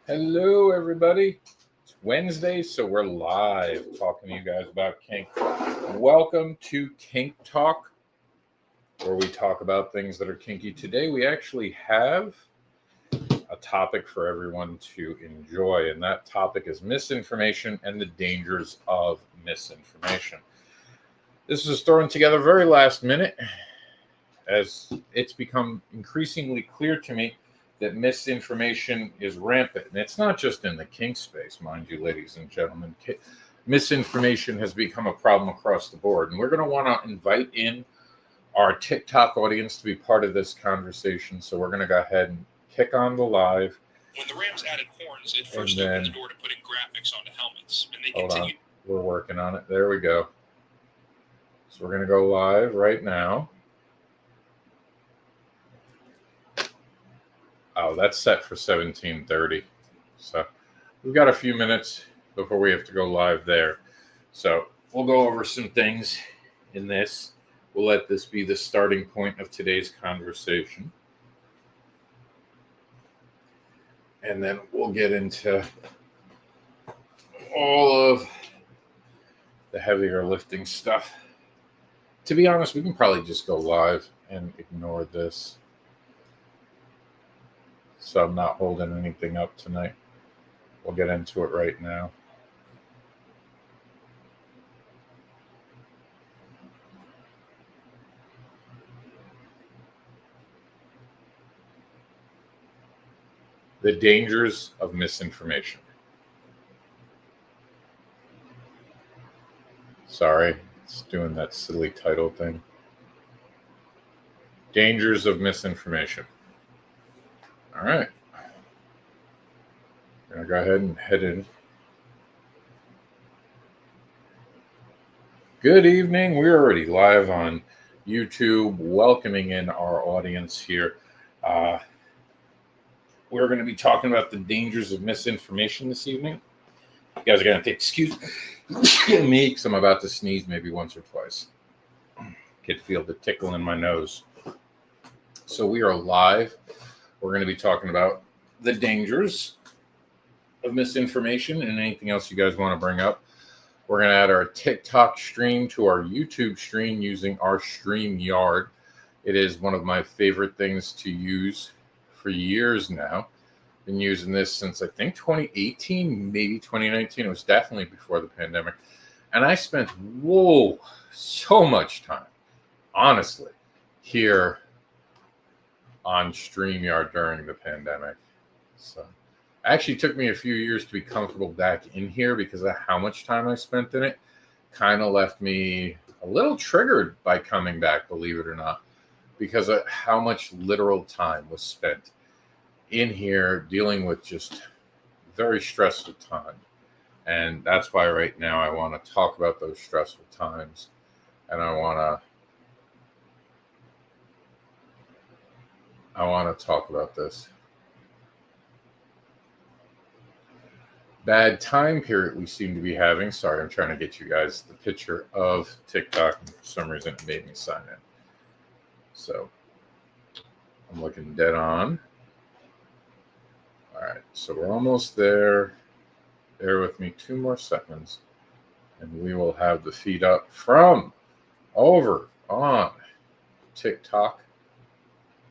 Hello, everybody. It's Wednesday, so we're live talking to you guys about kink. Welcome to Kink Talk, where we talk about things that are kinky. Today, we actually have a topic for everyone to enjoy, and that topic is misinformation and the dangers of misinformation. This was thrown together very last minute, as it's become increasingly clear to me that misinformation is rampant. And it's not just in the kink space, mind you, ladies and gentlemen. Misinformation has become a problem across the board. And we're going to want to invite in our TikTok audience to be part of this conversation. So we're going to go ahead and kick on the live. When the Rams added horns, it first opened the door to putting graphics onto helmets. And they continued. We're working on it. There we go. So we're going to go live right now. Oh, that's set for 17:30. So we've got a few minutes before we have to go live there. So we'll go over some things in this. We'll let this be the starting point of today's conversation. And then we'll get into all of the heavier lifting stuff. To be honest, we can probably just go live and ignore this. So I'm not holding anything up tonight. We'll get into it right now. The dangers of misinformation. Sorry, it's doing that silly title thing. Dangers of misinformation. All right. I'm going to go ahead and head in. Good evening. We're already live on YouTube, welcoming in our audience here. We're going to be talking about the dangers of misinformation this evening. You guys are going to excuse me because I'm about to sneeze maybe once or twice. Could feel the tickle in my nose. So we are live. We're going to be talking about the dangers of misinformation and anything else you guys want to bring up. We're going to add our TikTok stream to our YouTube stream using our StreamYard. It is one of my favorite things to use for years now. Been using this since I think 2018, maybe 2019. It was definitely before the pandemic. And I spent, so much time, honestly, here on StreamYard during the pandemic. So it actually took me a few years to be comfortable back in here because of how much time I spent in it. Kind of left me a little triggered by coming back, believe it or not, because of how much literal time was spent in here dealing with just very stressful time. And that's why right now I want to talk about those stressful times. And I want to talk about this. Bad time period we seem to be having. Sorry, I'm trying to get you guys the picture of TikTok. And for some reason, it made me sign in. So I'm looking dead on. All right, so we're almost there. Bear with me 2 more seconds, and we will have the feed up from over on TikTok.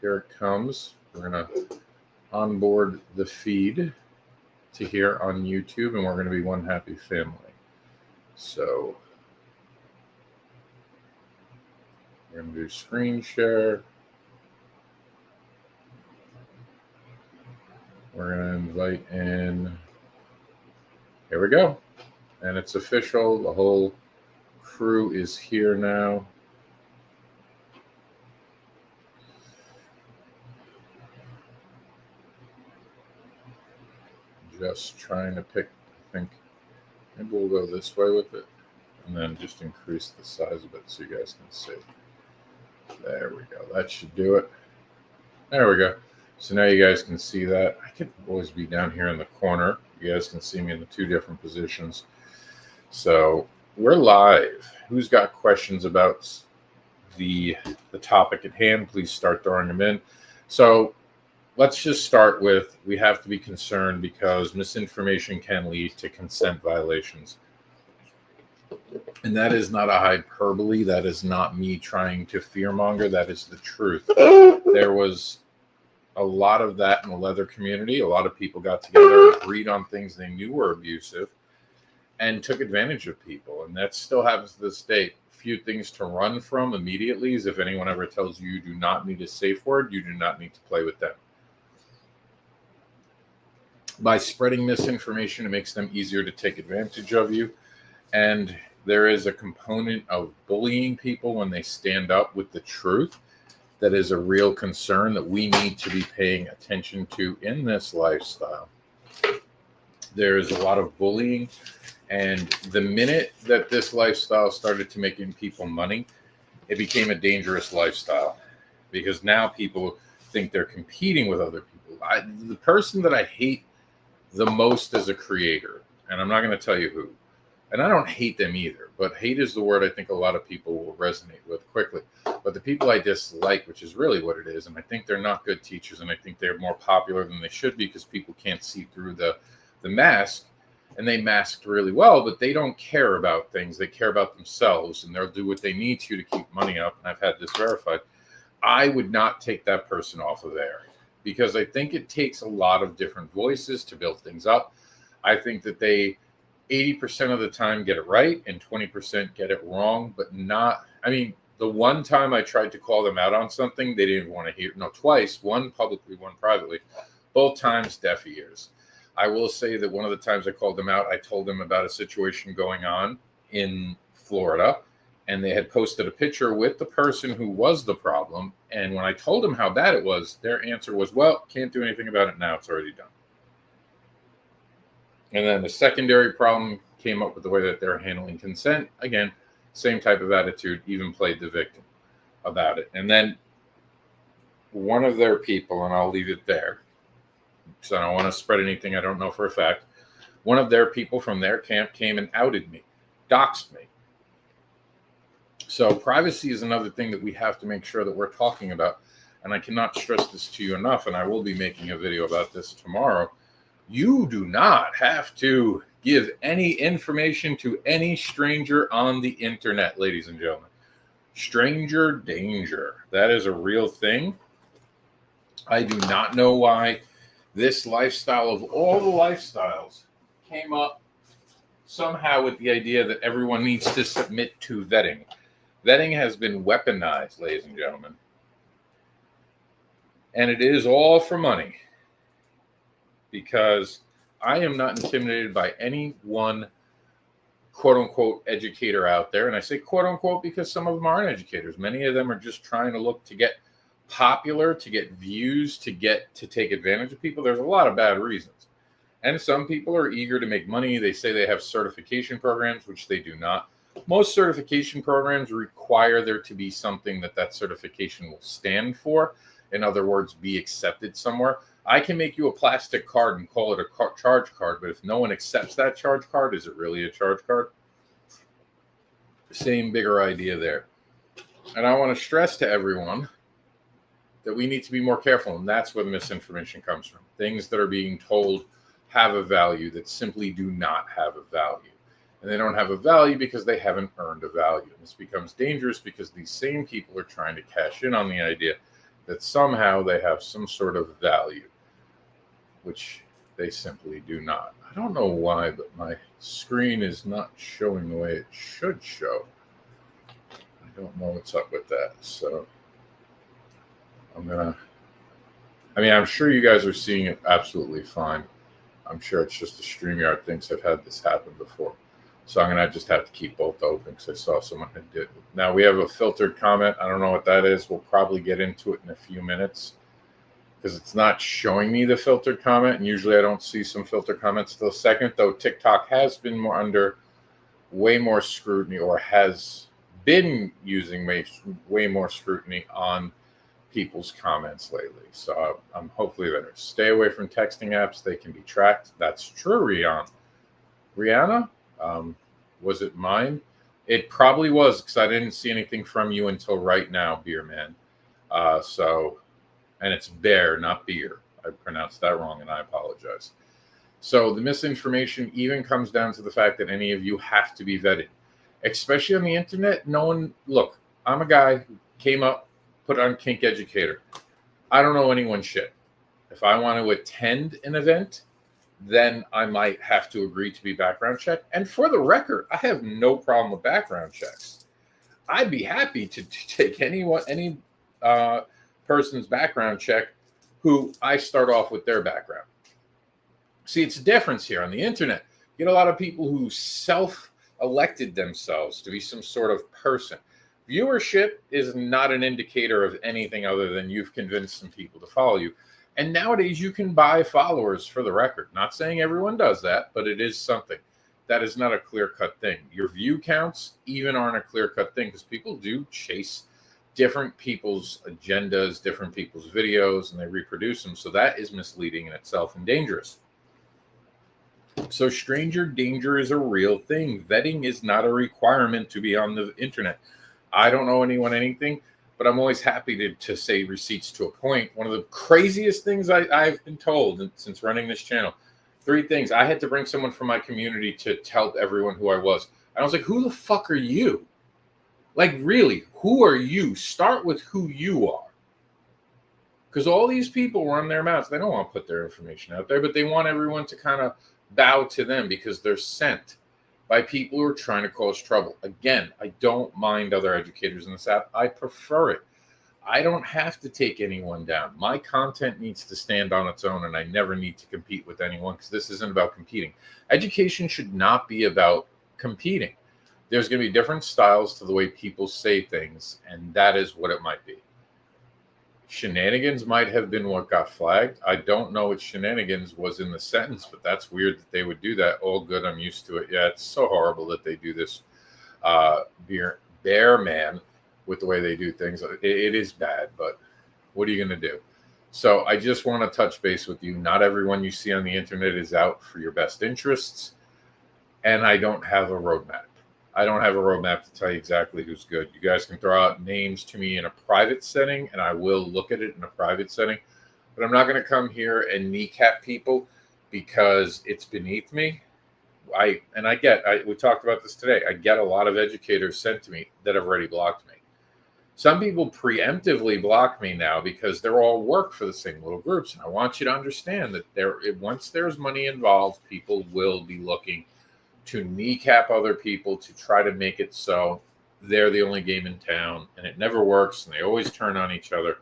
Here it comes. We're going to onboard the feed to here on YouTube, and we're going to be one happy family. So we're going to do screen share. We're going to invite in. Here we go. And it's official. The whole crew is here now. Just trying to pick, I think, maybe we'll go this way with it. And then just increase the size of it so you guys can see. There we go. That should do it. There we go. So now you guys can see that. I could always be down here in the corner. You guys can see me in the 2 different positions. So we're live. Who's got questions about the topic at hand? Please start throwing them in. So let's just start with, we have to be concerned because misinformation can lead to consent violations. And that is not a hyperbole. That is not me trying to fearmonger. That is the truth. There was a lot of that in the leather community. A lot of people got together, agreed on things they knew were abusive, and took advantage of people. And that still happens to this day. Few things to run from immediately is if anyone ever tells you you do not need a safe word, you do not need to play with them. By spreading misinformation, it makes them easier to take advantage of you. And there is a component of bullying people when they stand up with the truth that is a real concern that we need to be paying attention to in this lifestyle. There is a lot of bullying, and the minute that this lifestyle started to making people money, it became a dangerous lifestyle because now people think they're competing with other people. The person that I hate the most as a creator, and I'm not going to tell you who, and I don't hate them either, but hate is the word I think a lot of people will resonate with quickly. But the people I dislike, which is really what it is, and I think they're not good teachers, and I think they're more popular than they should be because people can't see through the mask, and they masked really well, but they don't care about things. They care about themselves, and they'll do what they need to keep money up, and I've had this verified. I would not take that person off of there because I think it takes a lot of different voices to build things up. I think that they 80% of the time get it right and 20% get it wrong, but not, I mean, the one time I tried to call them out on something, they didn't want to hear. No, twice, one publicly, one privately, both times deaf ears. I will say that one of the times I called them out, I told them about a situation going on in Florida, and they had posted a picture with the person who was the problem. And when I told them how bad it was, their answer was, well, can't do anything about it now. It's already done. And then the secondary problem came up with the way that they're handling consent. Again, same type of attitude, even played the victim about it. And then one of their people, and I'll leave it there, because I don't want to spread anything I don't know for a fact. One of their people from their camp came and outed me, doxed me. So privacy is another thing that we have to make sure that we're talking about. And I cannot stress this to you enough, and I will be making a video about this tomorrow. You do not have to give any information to any stranger on the internet, ladies and gentlemen. Stranger danger. That is a real thing. I do not know why this lifestyle of all the lifestyles came up somehow with the idea that everyone needs to submit to vetting. Vetting has been weaponized, ladies and gentlemen. And it is all for money. Because I am not intimidated by any one quote-unquote educator out there. And I say quote-unquote because some of them aren't educators. Many of them are just trying to look to get popular, to get views, to take advantage of people. There's a lot of bad reasons. And some people are eager to make money. They say they have certification programs, which they do not. Most certification programs require there to be something that certification will stand for. In other words, be accepted somewhere. I can make you a plastic card and call it a charge card, but if no one accepts that charge card, is it really a charge card? Same bigger idea there. And I want to stress to everyone that we need to be more careful, and that's where the misinformation comes from. Things that are being told have a value that simply do not have a value. And they don't have a value because they haven't earned a value. And this becomes dangerous because these same people are trying to cash in on the idea that somehow they have some sort of value, which they simply do not. I don't know why, but my screen is not showing the way it should show. I don't know what's up with that. So I'm sure you guys are seeing it absolutely fine. I'm sure it's just the StreamYard thinks I've had this happen before. So I'm going to just have to keep both open because I saw someone had did. Now we have a filtered comment. I don't know what that is. We'll probably get into it in a few minutes because it's not showing me the filtered comment. And usually I don't see some filtered comments till a second, though TikTok has been under way more scrutiny, or has been using way more scrutiny on people's comments lately. So I'm hopefully better. Stay away from texting apps. They can be tracked. That's true, Rihanna. Rihanna? Was it mine? It probably was because I didn't see anything from you until right now, Beer Man. And it's bear, not beer. I pronounced that wrong, and I apologize. So the misinformation even comes down to the fact that any of you have to be vetted, especially on the internet. No one, look, I'm a guy who came up, put on Kink Educator. I don't know anyone's shit. If I want to attend an event, then I might have to agree to be background checked. And for the record, I have no problem with background checks. I'd be happy to take any person's background check who I start off with their background. See, it's a difference here on the internet. You get a lot of people who self-elected themselves to be some sort of person. Viewership is not an indicator of anything other than you've convinced some people to follow you. And nowadays you can buy followers, for the record. Not saying everyone does that, but it is something. That is not a clear-cut thing. Your view counts even aren't a clear-cut thing because people do chase different people's agendas, different people's videos, and they reproduce them. So that is misleading in itself and dangerous. So stranger danger is a real thing. Vetting is not a requirement to be on the internet. I don't know anyone anything, but I'm always happy to say receipts to a point. One of the craziest things I've been told since running this channel, 3 things. I had to bring someone from my community to tell everyone who I was. I was like, who the fuck are you? Like, really, who are you? Start with who you are. Because all these people run their mouths. They don't want to put their information out there, but they want everyone to kind of bow to them because they're sent by people who are trying to cause trouble. Again, I don't mind other educators in this app. I prefer it. I don't have to take anyone down. My content needs to stand on its own, and I never need to compete with anyone because this isn't about competing. Education should not be about competing. There's going to be different styles to the way people say things, and that is what it might be. Shenanigans might have been what got flagged. I don't know what shenanigans was in the sentence, but that's weird that they would do that. All good, I'm used to it. Yeah, it's so horrible that they do this bear man with the way they do things. It is bad, but what are you going to do? So I just want to touch base with you. Not everyone you see on the internet is out for your best interests, and I don't have a roadmap. I don't have a roadmap to tell you exactly who's good. You guys can throw out names to me in a private setting, and I will look at it in a private setting. But I'm not going to come here and kneecap people because it's beneath me. We talked about this today. I get a lot of educators sent to me that have already blocked me. Some people preemptively block me now because they're all work for the same little groups. And I want you to understand that once there's money involved, people will be looking to kneecap other people to try to make it so they're the only game in town, and it never works, and they always turn on each other.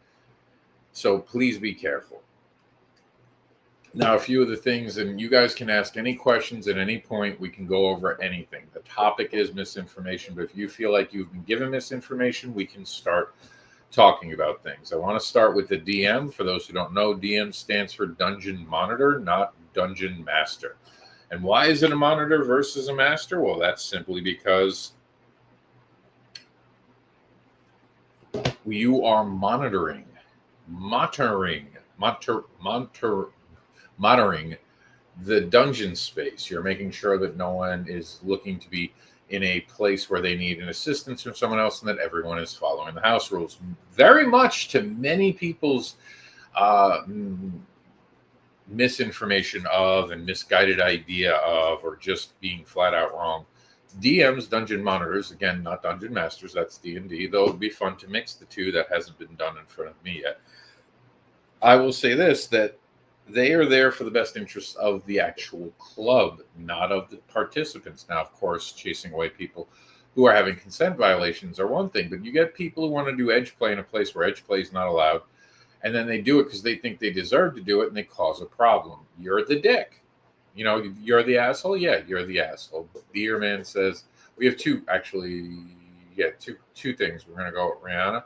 So please be careful. Now, a few of the things, and you guys can ask any questions at any point. We can go over anything. The topic is misinformation, but if you feel like you've been given misinformation, we can start talking about things. I want to start with the DM. For those who don't know, DM stands for Dungeon Monitor, not Dungeon Master. And why is it a monitor versus a master? Well, that's simply because you are monitoring the dungeon space. You're making sure that no one is looking to be in a place where they need an assistance from someone else and that everyone is following the house rules. Very much to many people's misinformation of and misguided idea of, or just being flat out wrong. DMs, dungeon monitors, again, not dungeon masters, that's D&D, though it would be fun to mix the two. That hasn't been done in front of me yet. I will say this, that they are there for the best interests of the actual club, not of the participants. Now, of course, chasing away people who are having consent violations are one thing, but you get people who want to do edge play in a place where edge play is not allowed, and then they do it because they think they deserve to do it, and they cause a problem. You're the dick. You know, you're the asshole? Yeah, you're the asshole. But the Earman says, we have two things. We're going to go with Rihanna.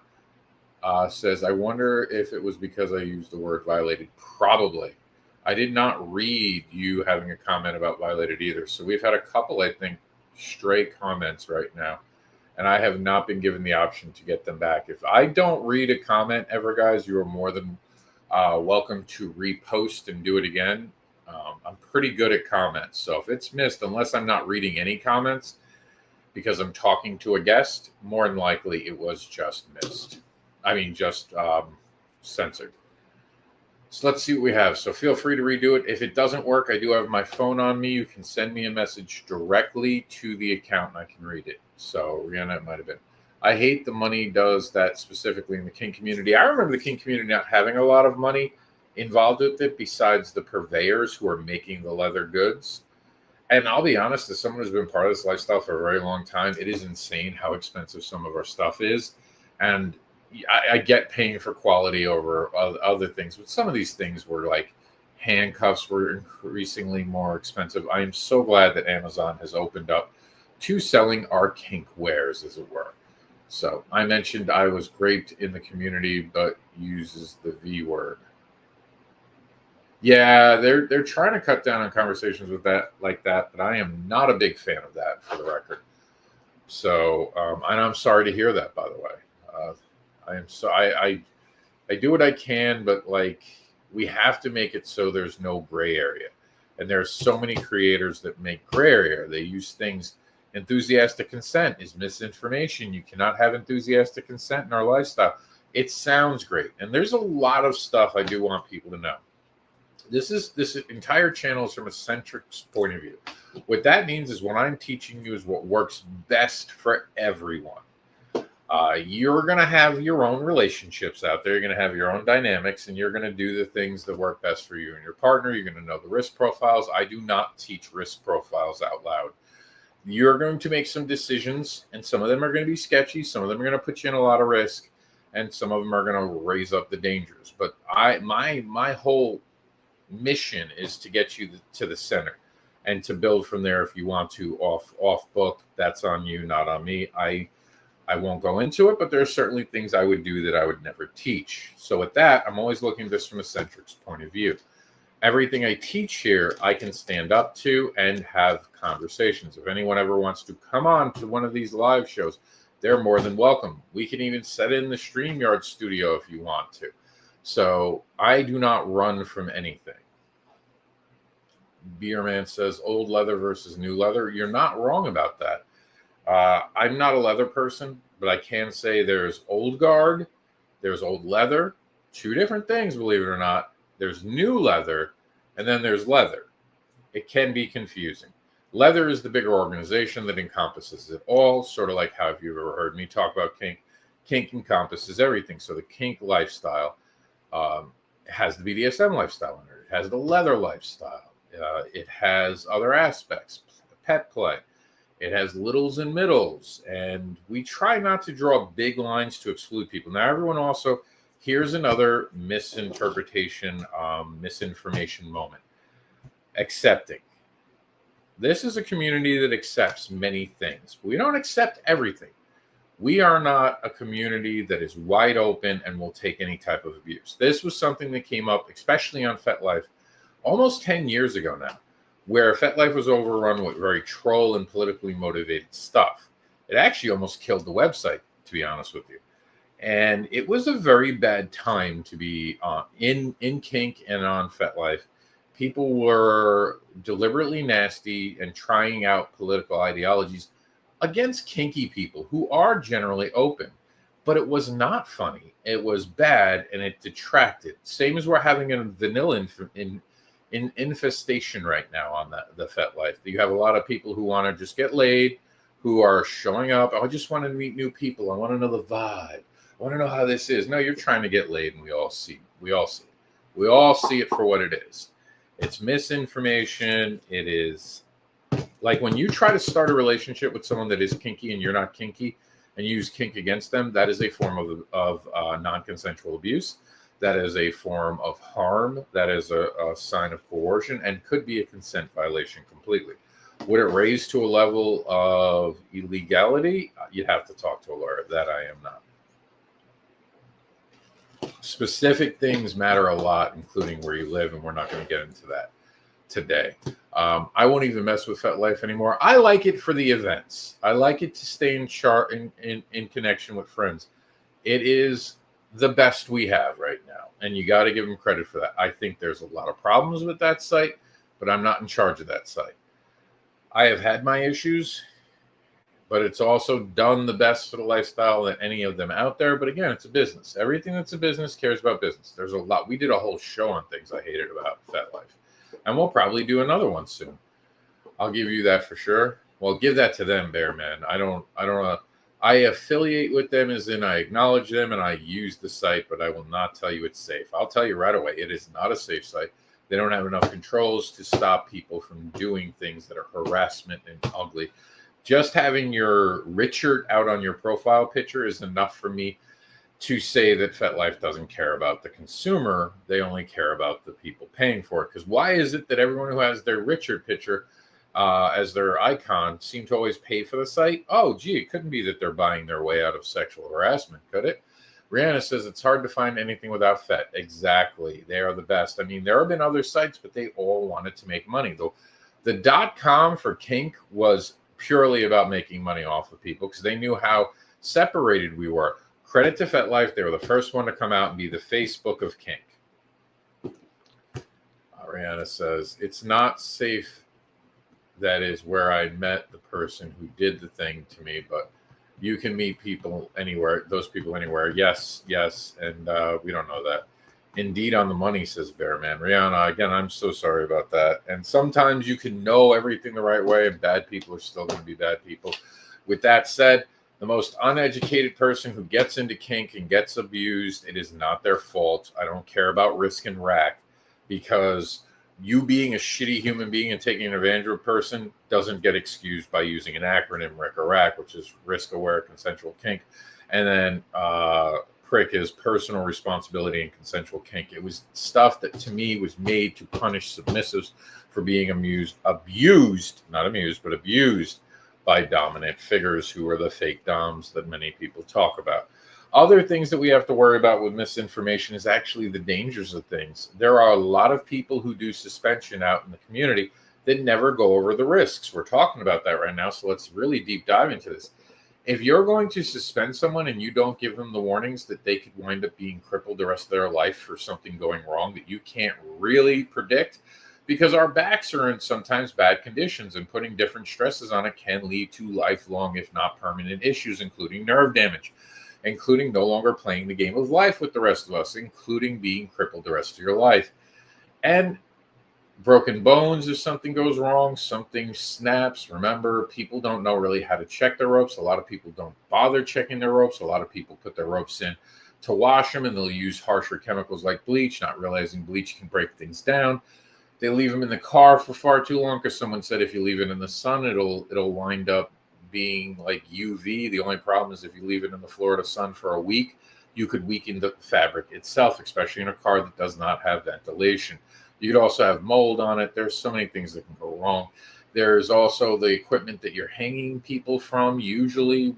Says, I wonder if it was because I used the word violated. Probably. I did not read you having a comment about violated either. So we've had a couple, I think, stray comments right now. And I have not been given the option to get them back. If I don't read a comment ever, guys, you are more than welcome to repost and do it again. I'm pretty good at comments. So if it's missed, unless I'm not reading any comments because I'm talking to a guest, more than likely it was just missed. I mean, just censored. So let's see what we have. So feel free to redo it. If it doesn't work, I do have my phone on me. You can send me a message directly to the account and I can read it. So Rihanna, it might have been. I hate the money does that specifically in the kink community. I remember the kink community not having a lot of money involved with it besides the purveyors who are making the leather goods. And I'll be honest, as someone who's been part of this lifestyle for a very long time, it is insane how expensive some of our stuff is. And I get paying for quality over other things, but some of these things were like handcuffs were increasingly more expensive. I am so glad that Amazon has opened up to selling our kink wares, as it were. So I mentioned I was raped in the community, but uses the V word. Yeah, they're trying to cut down on conversations with that like that, but I am not a big fan of that, for the record. So, and I'm sorry to hear that, by the way. I am so I do what I can, but like we have to make it so there's no gray area. And there's so many creators that make gray area. They use things. Enthusiastic consent is misinformation. You cannot have enthusiastic consent in our lifestyle. It sounds great, and there's a lot of stuff I do want people to know. This entire channel is from a centric point of view. What that means is what I'm teaching you is what works best for everyone. You're going to have your own relationships out there. You're going to have your own dynamics, and you're going to do the things that work best for you and your partner. You're going to know the risk profiles. I do not teach risk profiles out loud. You're going to make some decisions, and some of them are going to be sketchy. Some of them are going to put you in a lot of risk, and some of them are going to raise up the dangers. But my whole mission is to get you to the center and to build from there. If you want to off book, that's on you, not on me. I won't go into it, but there are certainly things I would do that I would never teach. So with that, I'm always looking at this from a centric's point of view. Everything I teach here, I can stand up to and have conversations. If anyone ever wants to come on to one of these live shows, they're more than welcome. We can even set in the StreamYard studio if you want to. So I do not run from anything. Beerman says old leather versus new leather. You're not wrong about that. I'm not a leather person, but I can say there's old guard, there's old leather, two different things, believe it or not. There's new leather, and then there's leather. It can be confusing. Leather is the bigger organization that encompasses it all, sort of like how have you ever heard me talk about kink? Kink encompasses everything. So the kink lifestyle has the BDSM lifestyle in it. It has the leather lifestyle. It has other aspects, pet play. It has littles and middles, and we try not to draw big lines to exclude people. Now, everyone also, here's another misinterpretation, misinformation moment. Accepting. This is a community that accepts many things. We don't accept everything. We are not a community that is wide open and will take any type of abuse. This was something that came up, especially on FetLife, almost 10 years ago now, where FetLife was overrun with very troll and politically motivated stuff. It actually almost killed the website, to be honest with you. And it was a very bad time to be in kink and on FetLife. People were deliberately nasty and trying out political ideologies against kinky people who are generally open. But it was not funny. It was bad, and it detracted. Same as we're having a vanilla infestation right now on the FetLife. You have a lot of people who want to just get laid, who are showing up. Oh, I just want to meet new people. I want to know the vibe. I want to know how this is. No, you're trying to get laid, and we all see it for what it is. It's misinformation. It is like when you try to start a relationship with someone that is kinky and you're not kinky, and you use kink against them. That is a form of non-consensual abuse. That is a form of harm. That is a sign of coercion and could be a consent violation completely. Would it raise to a level of illegality? You'd have to talk to a lawyer. That I am not. Specific things matter a lot, including where you live, and we're not going to get into that today. I won't even mess with FetLife anymore. I like it for the events. I like it to stay in connection with friends. It is the best we have right now, and you got to give them credit for that. I think there's a lot of problems with that site, but I'm not in charge of that site. I have had my issues. but it's also done the best for the lifestyle than any of them out there. But again, it's a business. Everything that's a business cares about business. There's a lot. We did a whole show on things I hated about FetLife, and we'll probably do another one soon. I'll give you that for sure. Well, give that to them, Bear Man. I affiliate with them as in I acknowledge them and I use the site, but I will not tell you it's safe. I'll tell you right away, it is not a safe site. They don't have enough controls to stop people from doing things that are harassment and ugly. Just having your Richard out on your profile picture is enough for me to say that FetLife doesn't care about the consumer. They only care about the people paying for it. Because why is it that everyone who has their Richard picture as their icon seem to always pay for the site? Oh, gee, it couldn't be that they're buying their way out of sexual harassment, could it? Rihanna says it's hard to find anything without Fet. Exactly. They are the best. I mean, there have been other sites, but they all wanted to make money. Though the .com for kink was purely about making money off of people because they knew how separated we were. Credit to FetLife. They were the first one to come out and be the Facebook of kink. Rihanna says, it's not safe. That is where I met the person who did the thing to me, but you can meet people anywhere, those people anywhere. Yes. And we don't know that. Indeed on the money, says Bearman. Rihanna, again, I'm so sorry about that. And sometimes you can know everything the right way and bad people are still going to be bad people. With that said, the most uneducated person who gets into kink and gets abused, it is not their fault. I don't care about risk and rack because you being a shitty human being and taking advantage of a person doesn't get excused by using an acronym, RIC or RAC, which is risk aware consensual kink. And then PRIC is personal responsibility and consensual kink. It was stuff that to me was made to punish submissives for being abused by dominant figures who are the fake doms that many people talk about. Other things that we have to worry about with misinformation is actually the dangers of things. There are a lot of people who do suspension out in the community that never go over the risks. We're talking about that right now, so let's really deep dive into this. If you're going to suspend someone and you don't give them the warnings that they could wind up being crippled the rest of their life for something going wrong that you can't really predict, because our backs are in sometimes bad conditions and putting different stresses on it can lead to lifelong, if not permanent issues, including nerve damage, including no longer playing the game of life with the rest of us, including being crippled the rest of your life. And broken bones if something goes wrong, something snaps. Remember, people don't know really how to check their ropes. A lot of people don't bother checking their ropes. A lot of people put their ropes in to wash them, and they'll use harsher chemicals like bleach, not realizing bleach can break things down. They leave them in the car for far too long because someone said if you leave it in the sun, it'll wind up being like UV. The only problem is if you leave it in the Florida sun for a week, you could weaken the fabric itself, especially in a car that does not have ventilation. You could also have mold on it. There's so many things that can go wrong. There's also the equipment that you're hanging people from. Usually,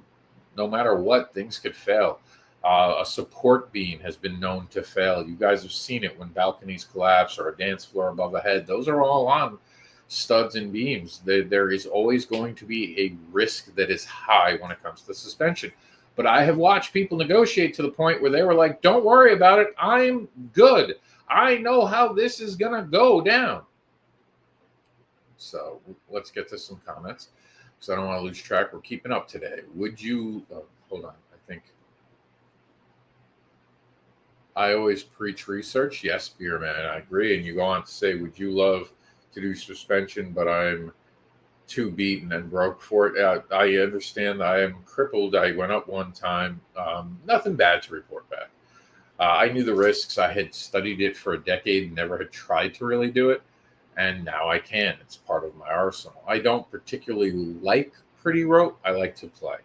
no matter what, things could fail. A support beam has been known to fail. You guys have seen it when balconies collapse or a dance floor above a head. Those are all on studs and beams. There is always going to be a risk that is high when it comes to suspension. But I have watched people negotiate to the point where they were like, don't worry about it. I'm good. I know how this is going to go down. So let's get to some comments because I don't want to lose track. We're keeping up today. Would you, hold on, I think. I always preach research. Yes, Beerman, I agree. And you go on to say, would you love to do suspension, but I'm too beaten and broke for it? I understand I am crippled. I went up one time. Nothing bad to report back. I knew the risks. I had studied it for a decade and never had tried to really do it. And now I can. It's part of my arsenal. I don't particularly like pretty rope. I like to play.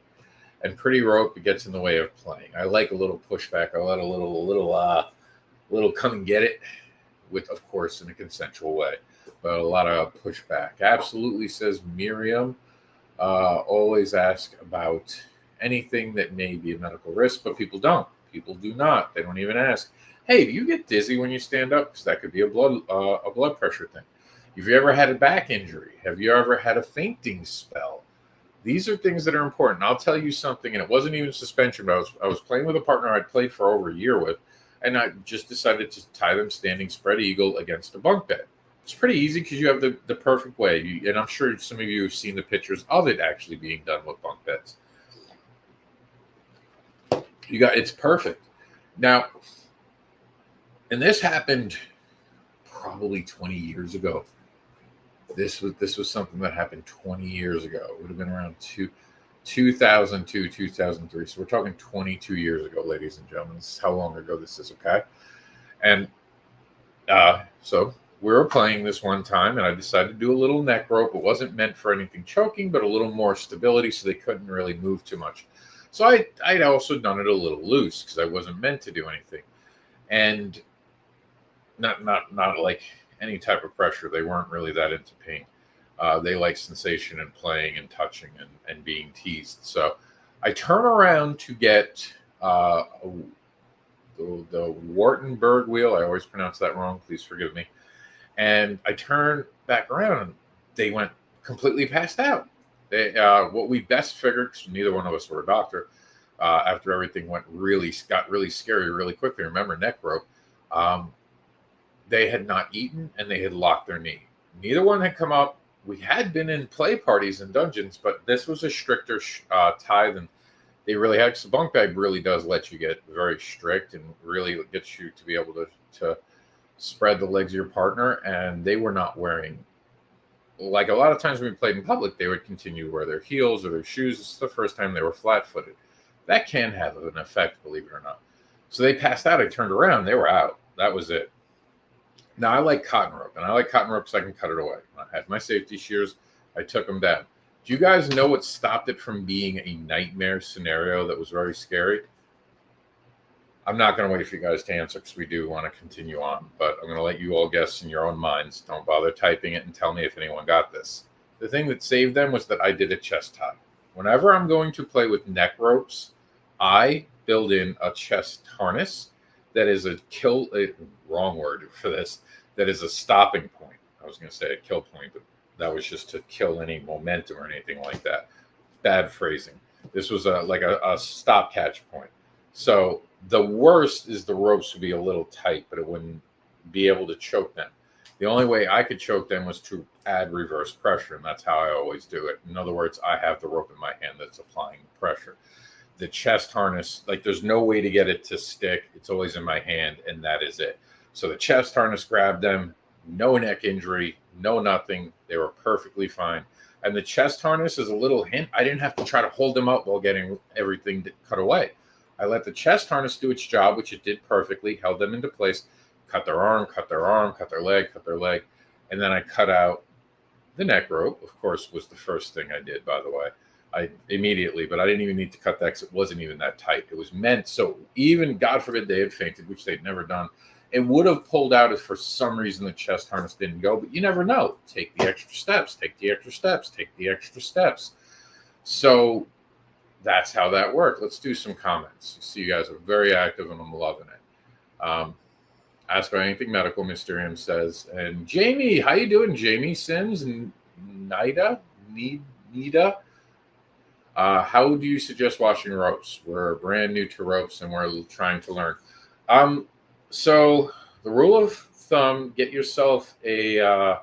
And pretty rope gets in the way of playing. I like a little pushback. I let a little come and get it with, of course, in a consensual way. But a lot of pushback. Absolutely, says Miriam. Always ask about anything that may be a medical risk, but people don't. People do not. They don't even ask, hey, do you get dizzy when you stand up? Because that could be a blood pressure thing. Have you ever had a back injury? Have you ever had a fainting spell? These are things that are important. I'll tell you something, and it wasn't even suspension, but I was playing with a partner I'd played for over a year with, and I just decided to tie them standing spread eagle against a bunk bed. It's pretty easy because you have the perfect way. And I'm sure some of you have seen the pictures of it actually being done with bunk beds. It's perfect. Now, and this happened probably 20 years ago. This was something that happened 20 years ago. It would have been around 2002, 2003. So we're talking 22 years ago, ladies and gentlemen. This is how long ago this is, okay? And so we were playing this one time, and I decided to do a little neck rope. It wasn't meant for anything choking, but a little more stability so they couldn't really move too much. So I'd also done it a little loose because I wasn't meant to do anything. And not like any type of pressure. They weren't really that into pain. They like sensation and playing and touching and being teased. So I turn around to get the Wartenberg wheel. I always pronounce that wrong. Please forgive me. And I turn back around and they went completely passed out. They, what we best figured, because neither one of us were a doctor, after everything got really scary really quickly. Remember, neck rope. They had not eaten and they had locked their knee. Neither one had come up. We had been in play parties and dungeons, but this was a stricter tie than they really had. Because the bunk bag really does let you get very strict and really gets you to be able to spread the legs of your partner. And they were not wearing, like a lot of times when we played in public, they would continue to wear their heels or their shoes. This is the first time they were flat-footed. That can have an effect, believe it or not. So they passed out. I turned around. They were out. That was it. Now, I like cotton rope, and I like cotton rope so I can cut it away. I had my safety shears. I took them down. Do you guys know what stopped it from being a nightmare scenario that was very scary? I'm not going to wait for you guys to answer because we do want to continue on, but I'm going to let you all guess in your own minds. Don't bother typing it and tell me if anyone got this. The thing that saved them was that I did a chest tie. Whenever I'm going to play with neck ropes, I build in a chest harness that is wrong word for this, that is a stopping point. I was going to say a kill point, but that was just to kill any momentum or anything like that. Bad phrasing. This was like a stop catch point. So the worst is the ropes would be a little tight, but it wouldn't be able to choke them. The only way I could choke them was to add reverse pressure, and that's how I always do it. In other words, I have the rope in my hand that's applying pressure. The chest harness, like there's no way to get it to stick. It's always in my hand, and that is it. So the chest harness grabbed them, no neck injury, no nothing. They were perfectly fine. And the chest harness is a little hint. I didn't have to try to hold them up while getting everything cut away. I let the chest harness do its job, which it did perfectly, held them into place, cut their arm, cut their leg. And then I cut out the neck rope, of course, was the first thing I did, by the way. I immediately, but I didn't even need to cut that because it wasn't even that tight. It was meant so even, God forbid, they had fainted, which they'd never done. It would have pulled out if for some reason the chest harness didn't go, but you never know. Take the extra steps, take the extra steps, take the extra steps. So that's how that worked. Let's do some comments. You see, you guys are very active, and I'm loving it. Ask about anything medical, Mr. M says. And Jamie, how you doing, Jamie Sims and Nida? How do you suggest washing ropes? We're brand new to ropes, and we're trying to learn. So the rule of thumb: get yourself a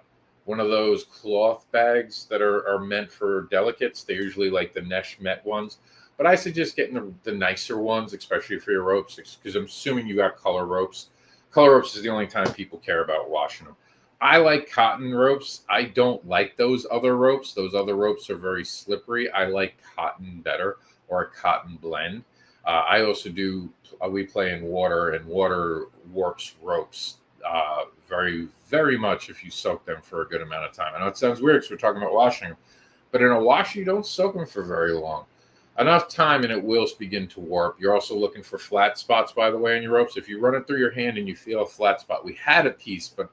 one of those cloth bags that are meant for delicates. They usually like the Nesh Met ones, but I suggest getting the nicer ones, especially for your ropes, because I'm assuming you got color ropes. Color ropes is the only time people care about washing them. I like cotton ropes. I don't like those other ropes. Those other ropes are very slippery. I like cotton better, or a cotton blend. I also do, we play in water, and water warps ropes very, very much if you soak them for a good amount of time. I know it sounds weird because we're talking about washing them, but in a wash, you don't soak them for very long. Enough time and it will begin to warp. You're also looking for flat spots, by the way, on your ropes. If you run it through your hand and you feel a flat spot, we had a piece, but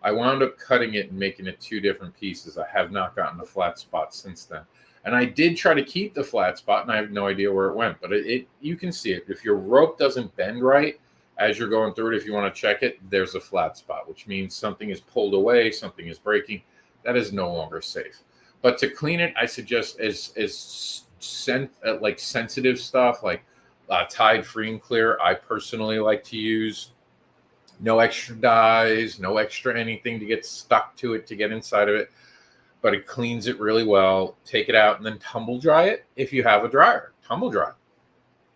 I wound up cutting it and making it two different pieces. I have not gotten a flat spot since then. And I did try to keep the flat spot, and I have no idea where it went. But you can see it. If your rope doesn't bend right as you're going through it, if you want to check it, there's a flat spot, which means something is pulled away, something is breaking. That is no longer safe. But to clean it, I suggest like sensitive stuff like Tide Free and Clear. I personally like to use No extra dyes, no extra anything to get stuck to it, to get inside of it. But it cleans it really well. Take it out and then tumble dry it. If you have a dryer, tumble dry.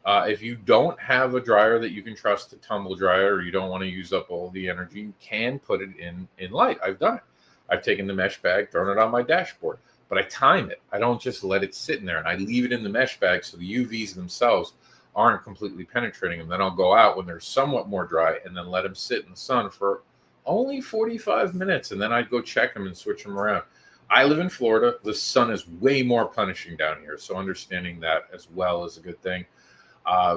If you don't have a dryer that you can trust to tumble dry, or you don't want to use up all the energy, you can put it in light. I've done it. I've taken the mesh bag, thrown it on my dashboard, but I time it. I don't just let it sit in there, and I leave it in the mesh bag so the UVs themselves aren't completely penetrating them. Then I'll go out when they're somewhat more dry and then let them sit in the sun for only 45 minutes, and then I'd go check them and switch them around. I live in Florida. The sun is way more punishing down here, so understanding that as well is a good thing.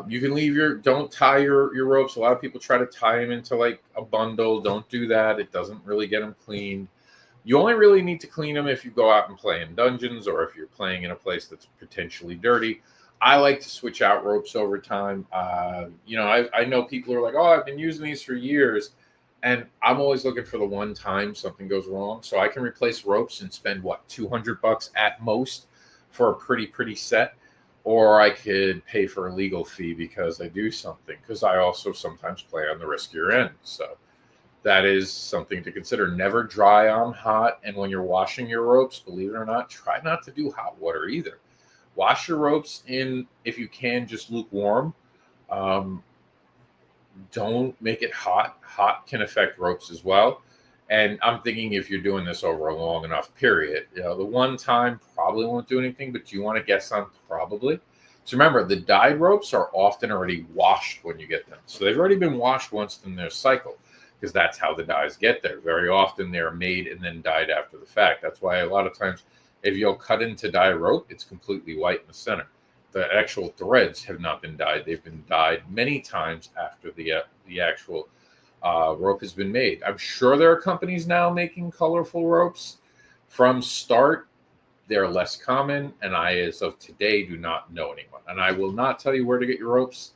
You can don't tie your ropes. A lot of people try to tie them into like a bundle. Don't do that. It doesn't really get them cleaned. You only really need to clean them if you go out and play in dungeons, or if you're playing in a place that's potentially dirty. I like to switch out ropes over time. I know people are like, oh, I've been using these for years. And I'm always looking for the one time something goes wrong. So I can replace ropes and spend, $200 at most for a pretty set. Or I could pay for a legal fee because I do something. Because I also sometimes play on the riskier end. So that is something to consider. Never dry on hot. And when you're washing your ropes, believe it or not, try not to do hot water either. Wash your ropes in, if you can, just lukewarm. Don't make it hot. Hot can affect ropes as well. And I'm thinking if you're doing this over a long enough period, the one time probably won't do anything, but you want to guess on probably. So remember, the dyed ropes are often already washed when you get them. So they've already been washed once in their cycle, because that's how the dyes get there. Very often they're made and then dyed after the fact. That's why a lot of times if you'll cut into dye rope, it's completely white in the center. The actual threads have not been dyed. They've been dyed many times after the actual rope has been made. I'm sure there are companies now making colorful ropes. From start, they're less common, and I, as of today, do not know anyone. And I will not tell you where to get your ropes,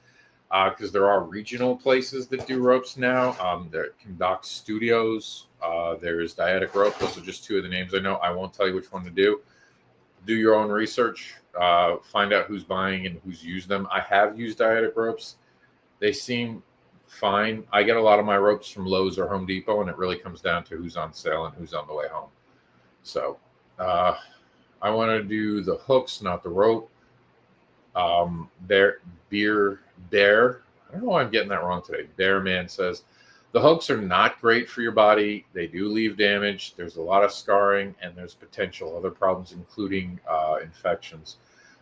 because there are regional places that do ropes now. There are Condoc Studios. There's Dyadic Rope. Those are just two of the names I know. I won't tell you which one to do. Do your own research. Find out who's buying and who's used them. I have used Dyadic ropes. They seem fine. I get a lot of my ropes from Lowe's or Home Depot, and it really comes down to who's on sale and who's on the way home. So I want to do the hooks, not the rope. Bear. I don't know why I'm getting that wrong today. Bear Man says the hooks are not great for your body. They do leave damage. There's a lot of scarring, and there's potential other problems, including infections.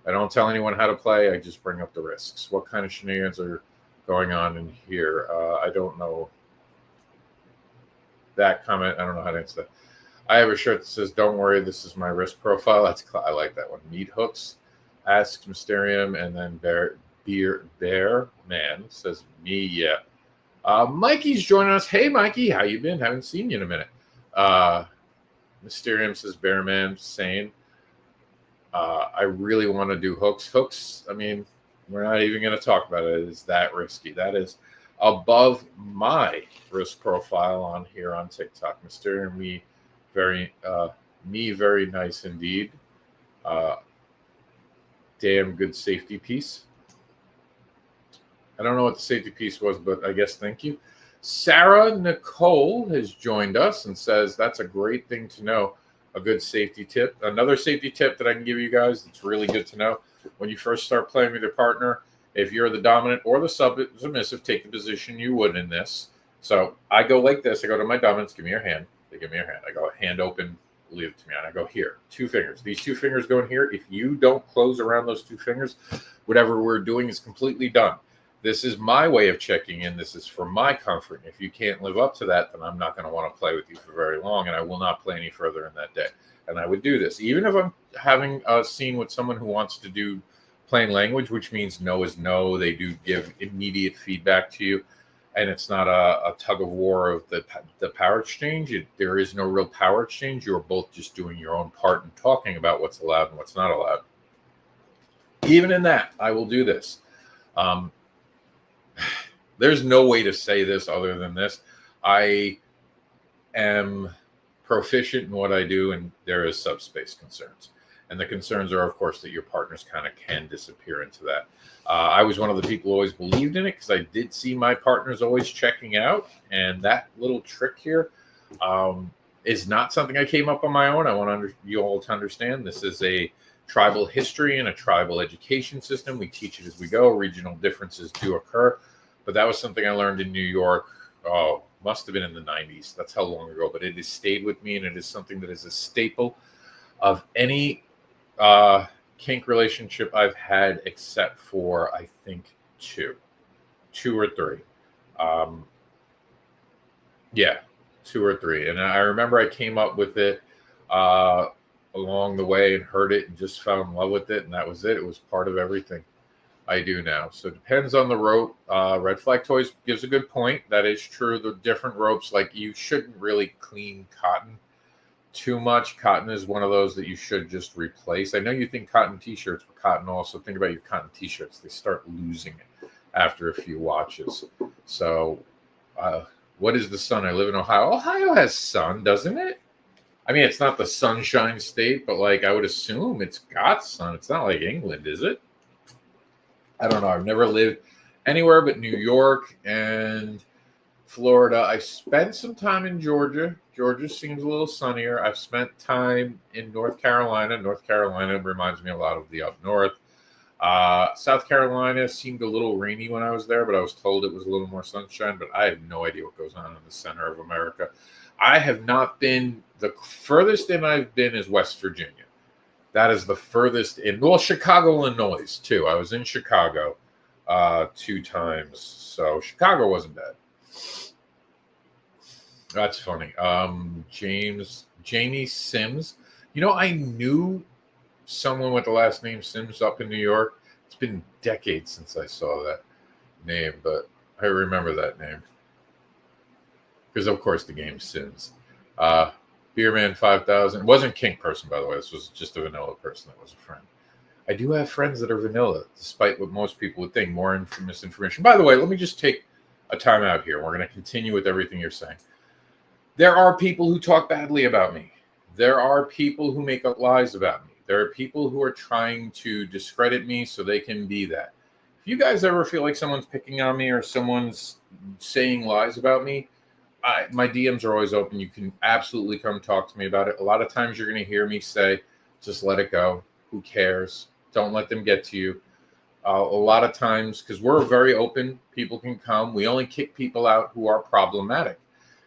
I don't tell anyone how to play. I just bring up the risks. What kind of shenanigans are going on in here? I don't know that comment. I don't know how to answer that. I have a shirt that says, "Don't worry, this is my risk profile." I like that one. Meat hooks, asks Mysterium, and then Bear Man says, "Me, yeah." Mikey's joining us. Hey, Mikey, how you been? Haven't seen you in a minute. Mysterium says, "Bear Man, sane." I really want to do hooks. Hooks, I mean, we're not even going to talk about it. It's that risky. That is above my risk profile on here on TikTok. Mysterium, very nice indeed. Damn good safety piece. I don't know what the safety piece was, but I guess thank you. Sarah Nicole has joined us and says that's a great thing to know. A good safety tip. Another safety tip that I can give you guys that's really good to know. When you first start playing with your partner, if you're the dominant or the submissive, take the position you would in this. So I go like this. I go to my dominants, give me your hand. They give me your hand. I go hand open, leave it to me. And I go here, 2 fingers. These 2 fingers go in here. If you don't close around those 2 fingers, whatever we're doing is completely done. This is my way of checking in. This is for my comfort. If you can't live up to that, then I'm not going to want to play with you for very long, and I will not play any further in that day. And I would do this. Even if I'm having a scene with someone who wants to do plain language, which means no is no, they do give immediate feedback to you, and it's not a tug of war of the power exchange. There is no real power exchange. You're both just doing your own part and talking about what's allowed and what's not allowed. Even in that, I will do this. There's no way to say this other than this. I am proficient in what I do, and there is subspace concerns. And the concerns are, of course, that your partners kind of can disappear into that. I was one of the people who always believed in it because I did see my partners always checking out. And that little trick here is not something I came up on my own. I want you all to understand this is a tribal history and a tribal education system. We teach it as we go. Regional differences do occur. But that was something I learned in New York. Oh, must have been in the 90s. That's how long ago. But it has stayed with me, and it is something that is a staple of any kink relationship I've had, except for I think two or three. Yeah, 2 or 3. And I remember I came up with it along the way and heard it and just fell in love with it, and that was it. It was part of everything I do now. So it depends on the rope. Red Flag Toys gives a good point. That is true. The different ropes, like you shouldn't really clean cotton too much. Cotton is one of those that you should just replace. I know you think cotton t-shirts, but cotton also, think about your cotton t-shirts. They start losing it after a few washes. So what is the sun? I live in Ohio. Ohio has sun, doesn't it? I mean, it's not the sunshine state, but like I would assume it's got sun. It's not like England, is it? I don't know. I've never lived anywhere but New York and Florida. I spent some time in Georgia. Georgia seems a little sunnier. I've spent time in North Carolina. North Carolina reminds me a lot of the up north. South Carolina seemed a little rainy when I was there, but I was told it was a little more sunshine. But I have no idea what goes on in the center of America. I have not been, the furthest in I've been is West Virginia. That is the furthest in. Well, Chicago, Illinois, too. I was in Chicago 2 times. So Chicago wasn't bad. That's funny. Jamie Sims. You know, I knew someone with the last name Sims up in New York. It's been decades since I saw that name, but I remember that name. Because, of course, the game Sims. Beerman 5000. It wasn't a kink person, by the way. This was just a vanilla person that was a friend. I do have friends that are vanilla, despite what most people would think. More misinformation. By the way, let me just take a time out here. We're going to continue with everything you're saying. There are people who talk badly about me. There are people who make up lies about me. There are people who are trying to discredit me so they can be that. If you guys ever feel like someone's picking on me or someone's saying lies about me, my DMs are always open. You can absolutely come talk to me about it. A lot of times you're going to hear me say, just let it go. Who cares? Don't let them get to you. A lot of times, because we're very open, people can come. We only kick people out who are problematic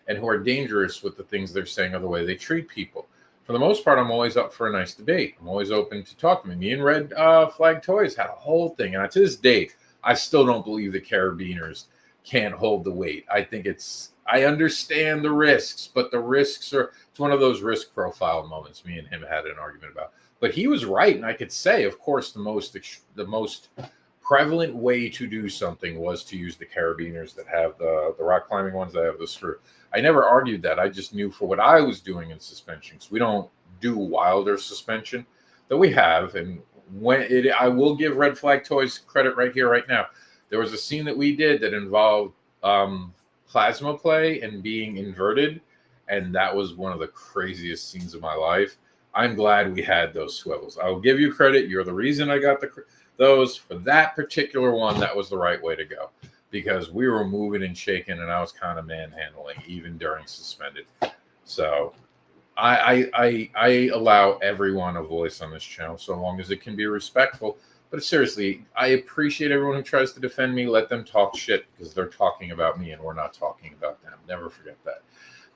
and who are dangerous with the things they're saying or the way they treat people. For the most part, I'm always up for a nice debate. I'm always open to talk to me. Me and Red Flag Toys had a whole thing. And to this day, I still don't believe the carabiners can't hold the weight. I think I understand the risks, but the risks it's one of those risk profile moments me and him had an argument about. But he was right. And I could say, of course, the most prevalent way to do something was to use the carabiners that have the rock climbing ones that have the screw. I never argued that. I just knew for what I was doing in suspension, because we don't do wilder suspension that we have. And I will give Red Flag Toys credit right here, right now. There was a scene that we did that involved plasma play and being inverted. And that was one of the craziest scenes of my life. I'm glad we had those swivels. I will give you credit. You're the reason I got those. For that particular one, that was the right way to go. Because we were moving and shaking, and I was kind of manhandling even during suspended. So I allow everyone a voice on this channel so long as it can be respectful. But seriously, I appreciate everyone who tries to defend me. Let them talk shit because they're talking about me and we're not talking about them. Never forget that.